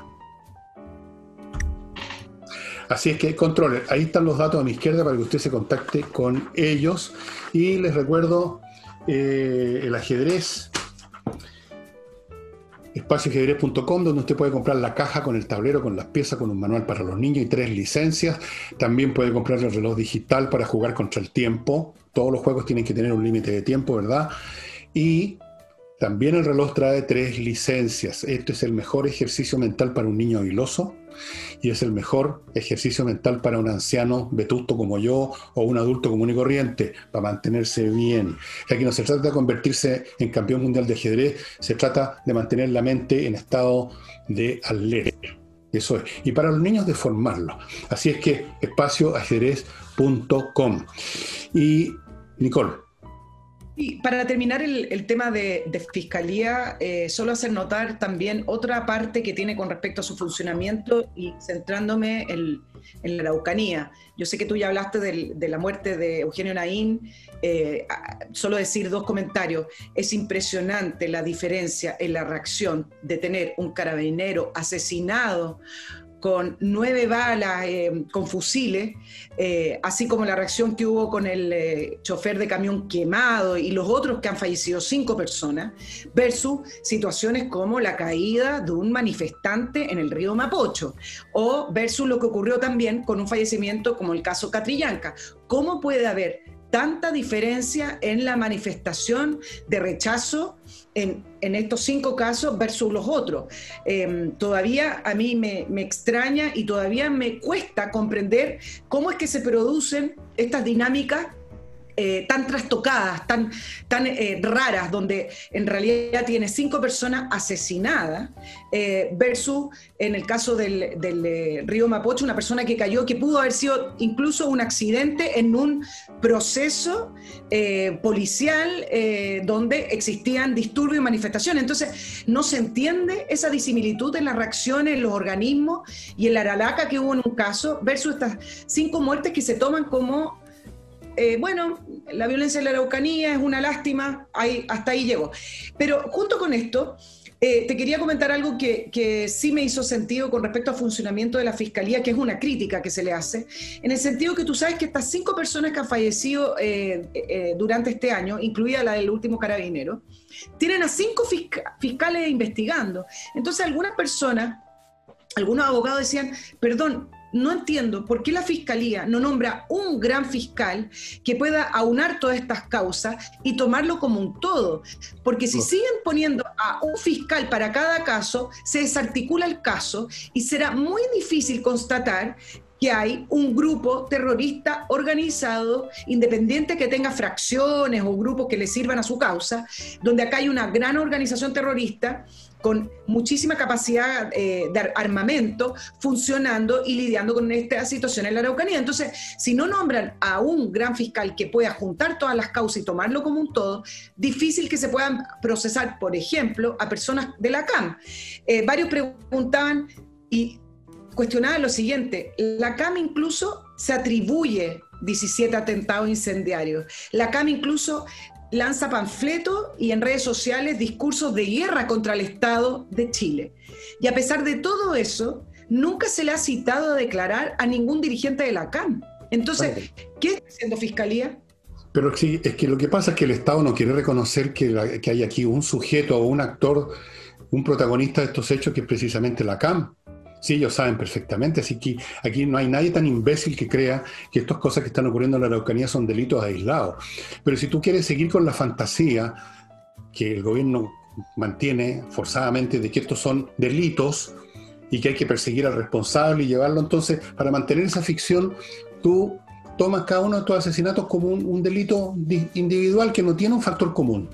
Así es que Controller, ahí están los datos a mi izquierda para que usted se contacte con ellos. Y les recuerdo el ajedrez, espacioajedrez.com, donde usted puede comprar la caja con el tablero, con las piezas, con un manual para los niños y 3 licencias. También puede comprar el reloj digital para jugar contra el tiempo. Todos los juegos tienen que tener un límite de tiempo, ¿verdad? Y también el reloj trae 3 licencias. Esto es el mejor ejercicio mental para un niño habiloso y es el mejor ejercicio mental para un anciano vetusto como yo o un adulto común y corriente, para mantenerse bien. Aquí no se trata de convertirse en campeón mundial de ajedrez, se trata de mantener la mente en estado de alerta. Eso es. Y para los niños de formarlos. Así es que espacioajedrez.com. Y Nicole. Y para terminar el tema de fiscalía, solo hacer notar también otra parte que tiene con respecto a su funcionamiento y centrándome en la Araucanía. Yo sé que tú ya hablaste de la muerte de Eugenio Naín, solo decir 2 comentarios. Es impresionante la diferencia en la reacción de tener un carabinero asesinado con 9 balas, con fusiles, así como la reacción que hubo con el chofer de camión quemado y los otros que han fallecido, 5 personas, versus situaciones como la caída de un manifestante en el río Mapocho, o versus lo que ocurrió también con un fallecimiento como el caso Catrillanca. ¿Cómo puede haber tanta diferencia en la manifestación de rechazo en estos 5 casos versus los otros? Todavía a mí me extraña y todavía me cuesta comprender cómo es que se producen estas dinámicas tan trastocadas, tan raras, donde en realidad tiene 5 personas asesinadas, versus en el caso del río Mapocho, una persona que cayó, que pudo haber sido incluso un accidente en un proceso policial donde existían disturbios y manifestaciones. Entonces, no se entiende esa disimilitud en las reacciones, en los organismos y en la Aralaca que hubo en un caso, versus estas 5 muertes que se toman como bueno, la violencia en la Araucanía es una lástima, hasta ahí llegó. Pero junto con esto, te quería comentar algo que sí me hizo sentido con respecto al funcionamiento de la Fiscalía, que es una crítica que se le hace, en el sentido que tú sabes que estas 5 personas que han fallecido durante este año, incluida la del último carabinero, tienen a 5 fiscales investigando. Entonces algunas personas, algunos abogados decían, perdón, no entiendo por qué la Fiscalía no nombra un gran fiscal que pueda aunar todas estas causas y tomarlo como un todo. Porque si siguen poniendo a un fiscal para cada caso, se desarticula el caso y será muy difícil constatar que hay un grupo terrorista organizado, independiente, que tenga fracciones o grupos que le sirvan a su causa, donde acá hay una gran organización terrorista con muchísima capacidad de armamento, funcionando y lidiando con esta situación en la Araucanía. Entonces, si no nombran a un gran fiscal que pueda juntar todas las causas y tomarlo como un todo, difícil que se puedan procesar, por ejemplo, a personas de la CAM. Varios preguntaban y cuestionaban lo siguiente: la CAM incluso se atribuye 17 atentados incendiarios. La CAM incluso lanza panfletos y en redes sociales discursos de guerra contra el Estado de Chile. Y a pesar de todo eso, nunca se le ha citado a declarar a ningún dirigente de la CAM. Entonces, ¿qué está haciendo Fiscalía? Pero sí, es que lo que pasa es que el Estado no quiere reconocer que hay aquí un sujeto o un actor, un protagonista de estos hechos, que es precisamente la CAM. Sí, ellos saben perfectamente, así que aquí no hay nadie tan imbécil que crea que estas cosas que están ocurriendo en la Araucanía son delitos aislados. Pero si tú quieres seguir con la fantasía que el gobierno mantiene forzadamente de que estos son delitos y que hay que perseguir al responsable y llevarlo, entonces, para mantener esa ficción, tú tomas cada uno de estos asesinatos como un delito individual que no tiene un factor común.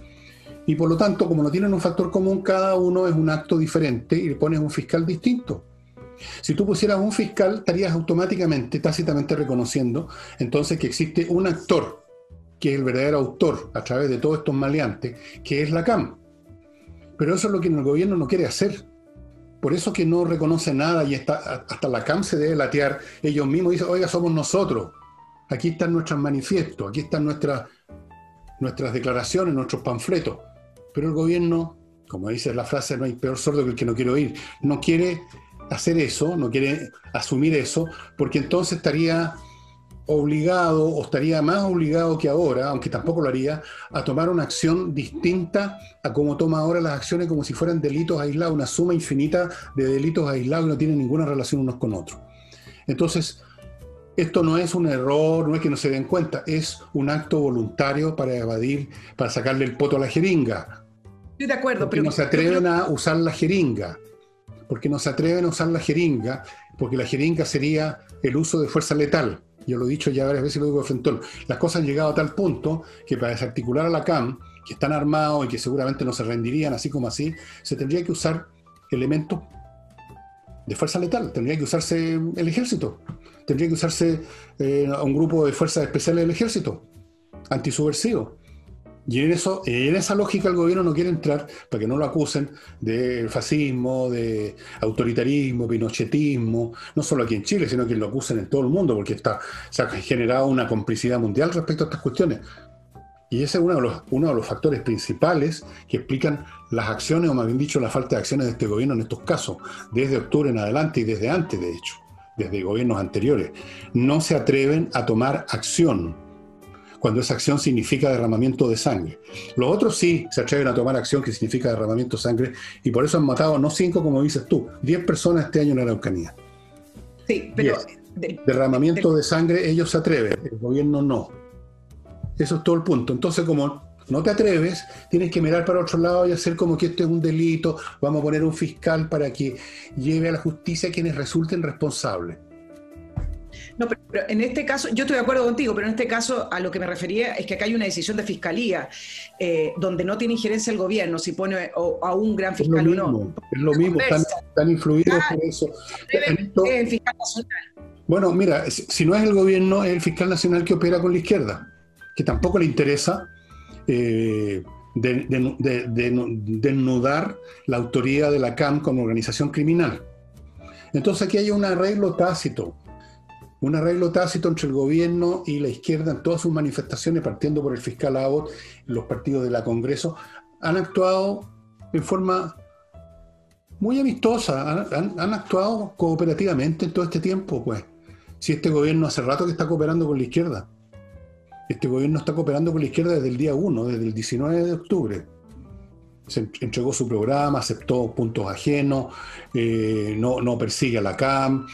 Y por lo tanto, como no tienen un factor común, cada uno es un acto diferente y le pones un fiscal distinto. Si tú pusieras un fiscal, estarías automáticamente, tácitamente reconociendo entonces que existe un actor, que es el verdadero autor a través de todos estos maleantes, que es la CAM. Pero eso es lo que el gobierno no quiere hacer. Por eso que no reconoce nada y hasta la CAM se debe latear ellos mismos. Dicen, oiga, somos nosotros. Aquí están nuestros manifiestos, aquí están nuestras declaraciones, nuestros panfletos. Pero el gobierno, como dice la frase, no hay peor sordo que el que no quiere oír, no quiere hacer eso, no quiere asumir eso, porque entonces estaría obligado, o estaría más obligado que ahora, aunque tampoco lo haría, a tomar una acción distinta a como toma ahora las acciones, como si fueran delitos aislados, una suma infinita de delitos aislados que no tienen ninguna relación unos con otros. Entonces, esto no es un error, no es que no se den cuenta, es un acto voluntario para evadir, para sacarle el poto a la jeringa. Estoy de acuerdo, porque no se atreven a usar la jeringa. Porque no se atreven a usar la jeringa, porque la jeringa sería el uso de fuerza letal. Yo lo he dicho ya varias veces y lo digo de frente. Las cosas han llegado a tal punto que para desarticular a la CAM, que están armados y que seguramente no se rendirían así como así, se tendría que usar elementos de fuerza letal. Tendría que usarse el ejército. Tendría que usarse a un grupo de fuerzas especiales del ejército, antisubversivo. Y en esa lógica el gobierno no quiere entrar para que no lo acusen de fascismo, de autoritarismo, pinochetismo, no solo aquí en Chile, sino que lo acusen en todo el mundo, porque se ha generado una complicidad mundial respecto a estas cuestiones. Y ese es uno de los factores principales que explican las acciones, o más bien dicho, la falta de acciones de este gobierno en estos casos, desde octubre en adelante y desde antes, de hecho, desde gobiernos anteriores. No se atreven a tomar acción cuando esa acción significa derramamiento de sangre. Los otros sí se atreven a tomar acción que significa derramamiento de sangre, y por eso han matado, no 5 como dices tú, 10 personas este año en la Araucanía. Sí, pero... derramamiento de sangre, ellos se atreven, el gobierno no. Eso es todo el punto. Entonces, como no te atreves, tienes que mirar para otro lado y hacer como que esto es un delito, vamos a poner un fiscal para que lleve a la justicia a quienes resulten responsables. No, pero en este caso, yo estoy de acuerdo contigo, pero en este caso a lo que me refería es que acá hay una decisión de fiscalía, donde no tiene injerencia el gobierno, si pone a un gran fiscal o no. Es lo mismo, están influidos por eso. El fiscal nacional. Bueno, mira, si no es el gobierno, es el fiscal nacional que opera con la izquierda, que tampoco le interesa desnudar la autoría de la CAM como organización criminal. Entonces aquí hay un arreglo tácito entre el gobierno y la izquierda en todas sus manifestaciones, partiendo por el fiscal Abbott. Los partidos de la Congreso han actuado en forma muy amistosa, han actuado cooperativamente en todo este tiempo, pues. Si este gobierno hace rato que está cooperando con la izquierda. Este gobierno está cooperando con la izquierda desde el día 1, desde el 19 de octubre. Se entregó su programa, aceptó puntos ajenos, no persigue a la CAM.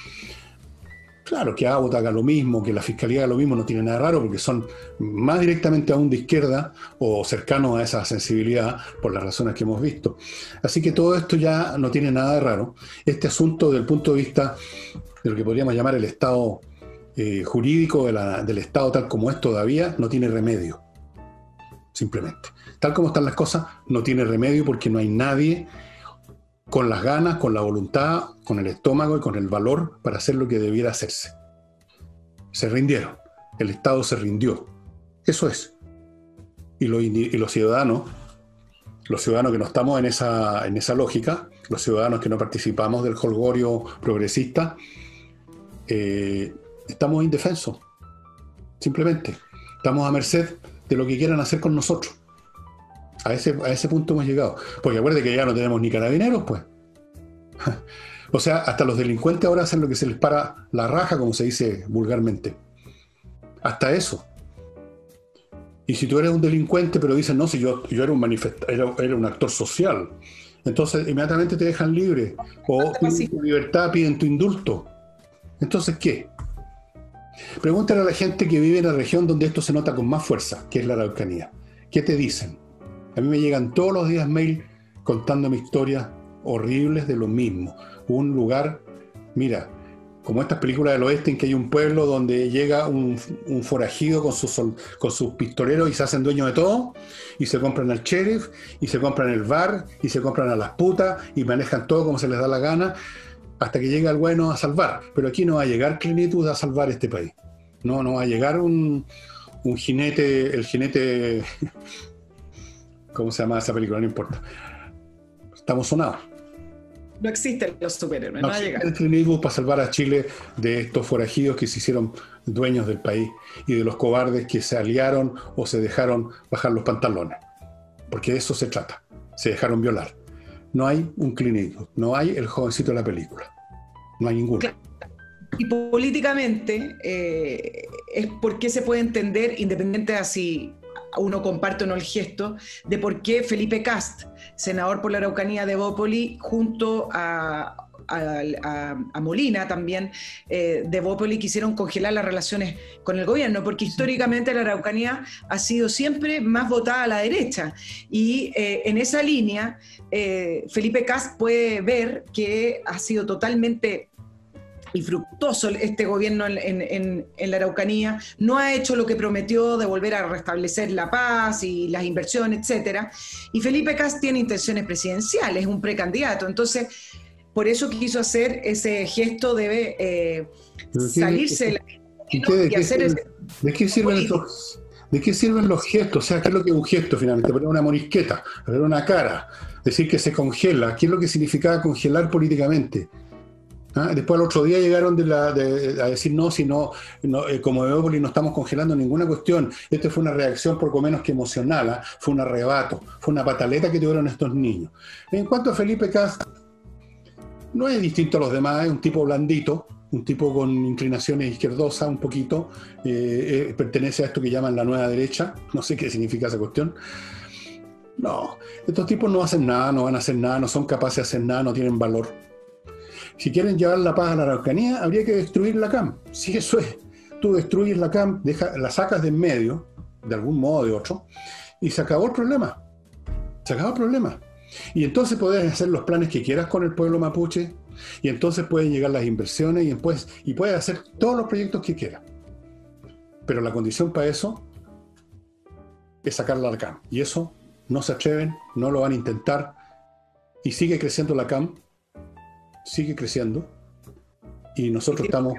Claro, que Abbott haga lo mismo, que la Fiscalía haga lo mismo, no tiene nada raro, porque son más directamente aún de izquierda o cercanos a esa sensibilidad por las razones que hemos visto. Así que todo esto ya no tiene nada de raro. Este asunto, desde el punto de vista de lo que podríamos llamar el Estado jurídico del Estado tal como es todavía, no tiene remedio. Simplemente. Tal como están las cosas, no tiene remedio porque no hay nadie con las ganas, con la voluntad, con el estómago y con el valor para hacer lo que debiera hacerse. Se rindieron. El Estado se rindió. Eso es. Y los ciudadanos que no estamos en esa lógica, los ciudadanos que no participamos del jolgorio progresista, estamos indefensos. Simplemente. Estamos a merced de lo que quieran hacer con nosotros. A ese punto hemos llegado. Porque acuérdate que ya no tenemos ni carabineros, pues. O sea, hasta los delincuentes ahora hacen lo que se les para la raja, como se dice vulgarmente. Hasta eso. Y si tú eres un delincuente, pero dices, no, si yo era un actor social, entonces inmediatamente te dejan libre. O piden tu libertad, piden tu indulto. Entonces, ¿qué? Pregúntale a la gente que vive en la región donde esto se nota con más fuerza, que es la Araucanía. ¿Qué te dicen? A mí me llegan todos los días mail contándome historias horribles de lo mismo. Un lugar, mira, como estas películas del oeste en que hay un pueblo donde llega un forajido con sus pistoleros y se hacen dueños de todo, y se compran al sheriff, y se compran el bar, y se compran a las putas, y manejan todo como se les da la gana, hasta que llega el bueno a salvar. Pero aquí no va a llegar Clint Eastwood a salvar este país. No va a llegar un jinete, el jinete... ¿Cómo se llama esa película? No importa. Estamos sonados. No existen los superhéroes, no va a llegar. El Clint Eastwood para salvar a Chile de estos forajidos que se hicieron dueños del país y de los cobardes que se aliaron o se dejaron bajar los pantalones. Porque de eso se trata. Se dejaron violar. No hay un Clint Eastwood, no hay el jovencito de la película. No hay ninguno. Claro. Y políticamente es porque se puede entender, independiente de si uno comparte o no el gesto, de por qué Felipe Kast, senador por la Araucanía de Evópoli, junto a Molina también, de Evópoli, quisieron congelar las relaciones con el gobierno, porque históricamente la Araucanía ha sido siempre más votada a la derecha. Y en esa línea, Felipe Kast puede ver que ha sido totalmente infructuoso este gobierno en la Araucanía, no ha hecho lo que prometió de volver a restablecer la paz y las inversiones, etcétera. Y Felipe Kast tiene intenciones presidenciales, es un precandidato, entonces por eso quiso hacer ese gesto de salirse y hacer ¿De qué sirven los gestos? O sea, ¿qué es lo que es un gesto finalmente? Poner una morisqueta, poner una cara, decir que se congela. ¿Qué es lo que significaba congelar políticamente? Después al otro día llegaron a decir como Evópoli no estamos congelando ninguna cuestión. Esto fue una reacción poco menos que emocional, fue un arrebato, fue una pataleta que tuvieron estos niños. En cuanto a Felipe Kast, no es distinto a los demás, es un tipo blandito, un tipo con inclinaciones izquierdosas un poquito, pertenece a esto que llaman la nueva derecha, no sé qué significa esa cuestión. No, estos tipos no hacen nada, no van a hacer nada, no son capaces de hacer nada, no tienen valor. Si quieren llevar la paz a la Araucanía, habría que destruir la CAM. Si eso es, tú destruyes la CAM, la sacas de en medio, de algún modo o de otro, y se acabó el problema. Se acabó el problema. Y entonces podés hacer los planes que quieras con el pueblo mapuche, Y entonces pueden llegar las inversiones y puede hacer todos los proyectos que quiera. Pero la condición para eso es sacarla a la CAM. Y eso no se atreven, no lo van a intentar. Y sigue creciendo la CAM, sigue creciendo. Y nosotros estamos,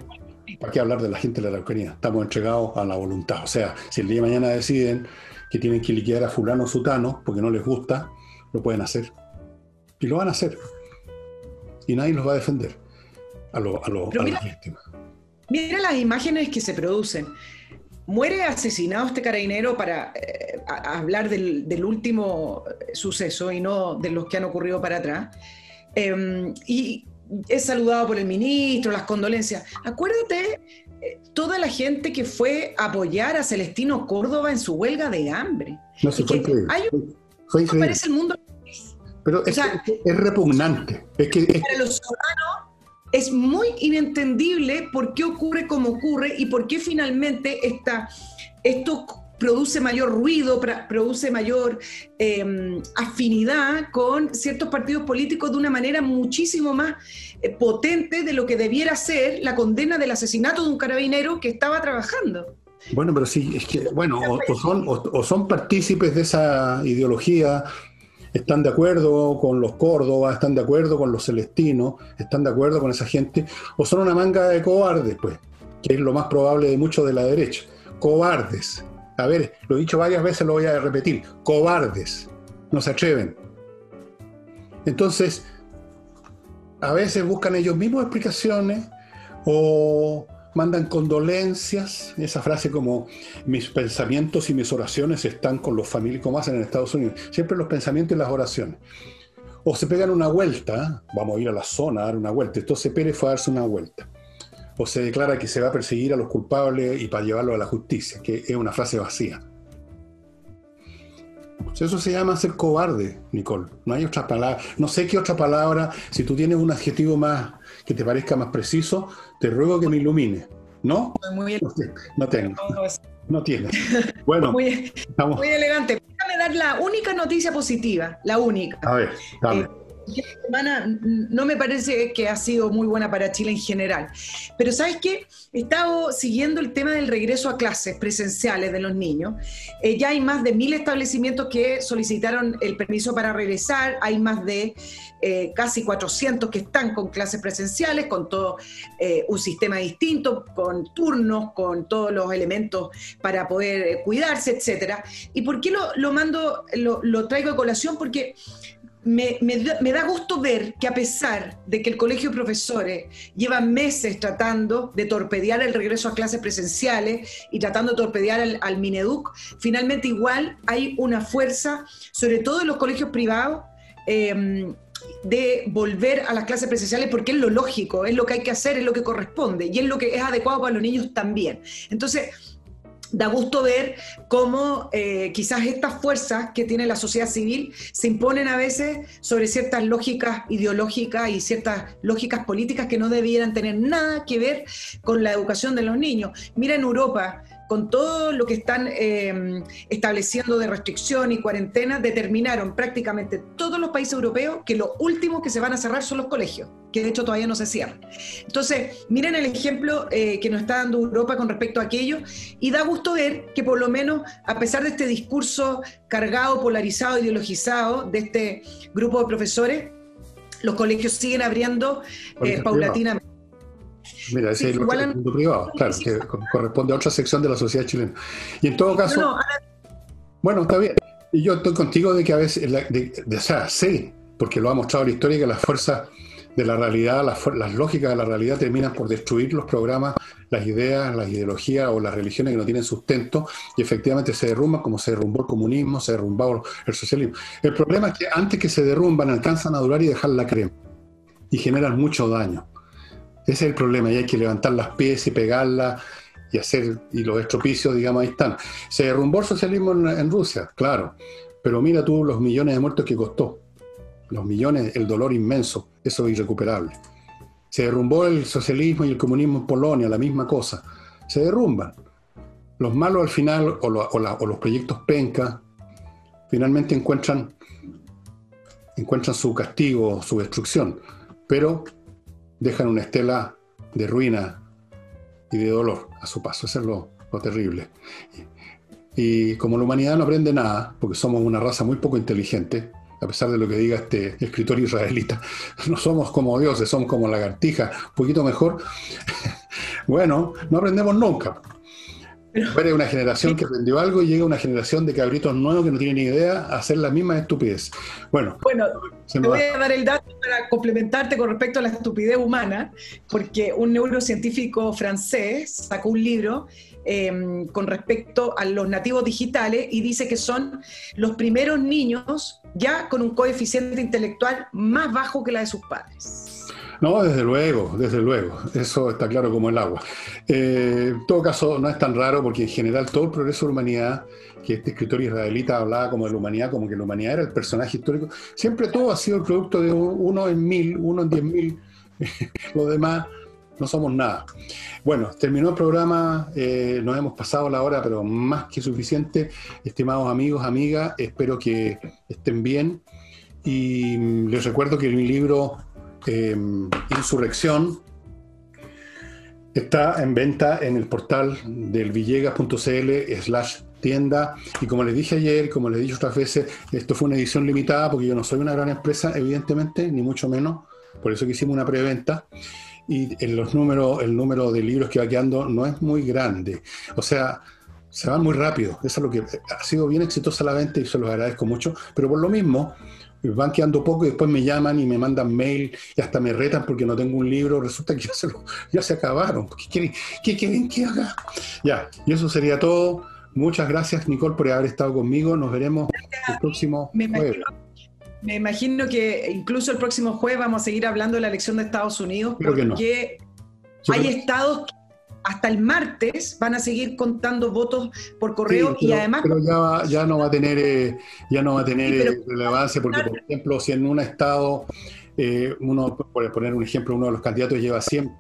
¿para qué hablar de la gente de la Araucanía? Estamos entregados a la voluntad. O sea, si el día de mañana deciden que tienen que liquidar a fulano o sutano porque no les gusta, lo pueden hacer. Y lo van a hacer. Y nadie los va a defender a las víctimas. Mira las imágenes que se producen. Muere asesinado este carabinero para hablar del último suceso y no de los que han ocurrido para atrás. Y es saludado por el ministro, las condolencias. Acuérdate, toda la gente que fue a apoyar a Celestino Córdoba en su huelga de hambre. No, sí, fue increíble. Fue increíble. Parece el mundo. Pero es repugnante. Para los ciudadanos es muy inentendible por qué ocurre como ocurre y por qué finalmente esto produce mayor ruido, produce mayor afinidad con ciertos partidos políticos de una manera muchísimo más potente de lo que debiera ser la condena del asesinato de un carabinero que estaba trabajando. Bueno, pero sí, es que, bueno, o son partícipes de esa ideología, están de acuerdo con los Córdoba, están de acuerdo con los Celestinos, están de acuerdo con esa gente, o son una manga de cobardes, pues, que es lo más probable de muchos de la derecha. Cobardes. A ver, lo he dicho varias veces, lo voy a repetir. Cobardes. No se atreven. Entonces, a veces buscan ellos mismos explicaciones o mandan condolencias, esa frase como mis pensamientos y mis oraciones están con los familiares, como hacen en Estados Unidos, siempre los pensamientos y las oraciones. O se pegan una vuelta, vamos a ir a la zona a dar una vuelta, entonces Pérez fue a darse una vuelta. O se declara que se va a perseguir a los culpables y para llevarlos a la justicia, que es una frase vacía. Eso se llama ser cobarde, Nicole. No hay otra palabra. No sé qué otra palabra. Si tú tienes un adjetivo más que te parezca más preciso, te ruego que me ilumines. ¿No? No tengo. No tienes. Bueno, muy elegante. Déjame dar la única noticia positiva. La única. A ver, dame. Esta semana no me parece que ha sido muy buena para Chile en general. Pero ¿sabes qué? He estado siguiendo el tema del regreso a clases presenciales de los niños. Ya hay más de 1.000 establecimientos que solicitaron el permiso para regresar. Hay más de casi 400 que están con clases presenciales, con todo un sistema distinto, con turnos, con todos los elementos para poder cuidarse, etcétera. ¿Y por qué lo traigo a colación? Porque me da gusto ver que a pesar de que el Colegio de Profesores lleva meses tratando de torpedear el regreso a clases presenciales y tratando de torpedear al Mineduc, finalmente igual hay una fuerza, sobre todo en los colegios privados, de volver a las clases presenciales porque es lo lógico, es lo que hay que hacer, es lo que corresponde y es lo que es adecuado para los niños también. Entonces, da gusto ver cómo quizás estas fuerzas que tiene la sociedad civil se imponen a veces sobre ciertas lógicas ideológicas y ciertas lógicas políticas que no debieran tener nada que ver con la educación de los niños. Mira en Europa, con todo lo que están estableciendo de restricción y cuarentena, determinaron prácticamente todos los países europeos que los últimos que se van a cerrar son los colegios, que de hecho todavía no se cierran. Entonces, miren el ejemplo que nos está dando Europa con respecto a aquello, y da gusto ver que por lo menos, a pesar de este discurso cargado, polarizado, ideologizado de este grupo de profesores, los colegios siguen abriendo paulatinamente. Mira, ese es el mundo privado, claro, que corresponde a otra sección de la sociedad chilena. Y en todo caso, bueno, está bien. Y yo estoy contigo de que a veces, o sea, sé, porque lo ha mostrado la historia, que las fuerzas de la realidad, las lógicas de la realidad terminan por destruir los programas, las ideas, las ideologías o las religiones que no tienen sustento, y efectivamente se derrumban, como se derrumbó el comunismo, se derrumbó el socialismo. El problema es que antes que se derrumban alcanzan a durar y dejar la crema, y generan mucho daño. Ese es el problema, y hay que levantar las piezas y pegarlas y los estropicios, digamos, ahí están. Se derrumbó el socialismo en Rusia, claro, pero mira tú los millones de muertos que costó, los millones, el dolor inmenso, eso es irrecuperable. Se derrumbó el socialismo y el comunismo en Polonia, la misma cosa, se derrumban. Los malos al final, o los proyectos penca, finalmente encuentran su castigo, su destrucción, pero dejan una estela de ruina y de dolor a su paso. Eso es lo terrible. Y como la humanidad no aprende nada, porque somos una raza muy poco inteligente, a pesar de lo que diga este escritor israelita, no somos como dioses, somos como lagartijas, un poquito mejor. Bueno, no aprendemos nunca. Muere una generación que aprendió algo y llega una generación de cabritos nuevos que no tienen ni idea a hacer la misma estupidez. Bueno, te voy a dar el dato para complementarte con respecto a la estupidez humana, porque un neurocientífico francés sacó un libro con respecto a los nativos digitales y dice que son los primeros niños ya con un coeficiente intelectual más bajo que la de sus padres. No, desde luego, eso está claro como el agua. En todo caso, no es tan raro porque en general todo el progreso de la humanidad, que este escritor israelita hablaba como de la humanidad, como que la humanidad era el personaje histórico, siempre todo ha sido el producto de uno en 1000, uno en 10.000, los demás no somos nada. Bueno, terminó el programa, nos hemos pasado la hora, pero más que suficiente. Estimados amigos, amigas, espero que estén bien y les recuerdo que mi libro Insurrección está en venta en el portal del villegas.cl/tienda y como les dije ayer, como les he dicho otras veces, esto fue una edición limitada porque yo no soy una gran empresa, evidentemente, ni mucho menos, por eso que hicimos una preventa y el número de libros que va quedando no es muy grande, o sea, se van muy rápido. Eso es lo que ha sido bien exitosa la venta y se los agradezco mucho, pero por lo mismo van quedando poco y después me llaman y me mandan mail y hasta me retan porque no tengo un libro. Resulta que ya se acabaron. ¿Qué quieren que haga? Ya, y eso sería todo. Muchas gracias, Nicole, por haber estado conmigo. Nos veremos el próximo jueves. Me imagino que incluso el próximo jueves vamos a seguir hablando de la elección de Estados Unidos, porque hay estados que hasta el martes van a seguir contando votos por correo, y además... Pero ya no va a tener, relevancia, porque por ejemplo, si en un estado, uno, por poner un ejemplo, uno de los candidatos lleva 100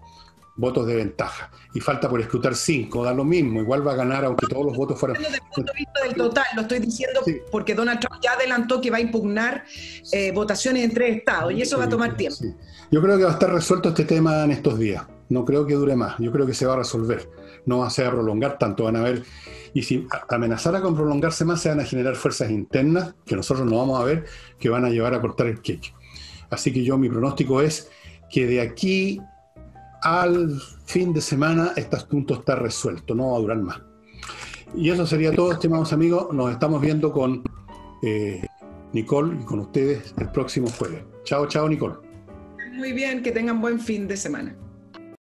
votos de ventaja y falta por escrutar 5, da lo mismo, igual va a ganar aunque todos los votos fueran... Desde el punto de vista del total, lo estoy diciendo porque Donald Trump ya adelantó que va a impugnar votaciones en 3 estados y eso va a tomar tiempo. Sí. Yo creo que va a estar resuelto este tema en estos días. No creo que dure más, yo creo que se va a resolver, no va a ser a prolongar tanto, van a ver, y si amenazara con prolongarse más, se van a generar fuerzas internas que nosotros no vamos a ver, que van a llevar a cortar el queque. Así que mi pronóstico es que de aquí al fin de semana este asunto está resuelto, no va a durar más. Y eso sería todo, estimados amigos, nos estamos viendo con Nicole y con ustedes el próximo jueves. Chao, Nicole. Muy bien, que tengan buen fin de semana.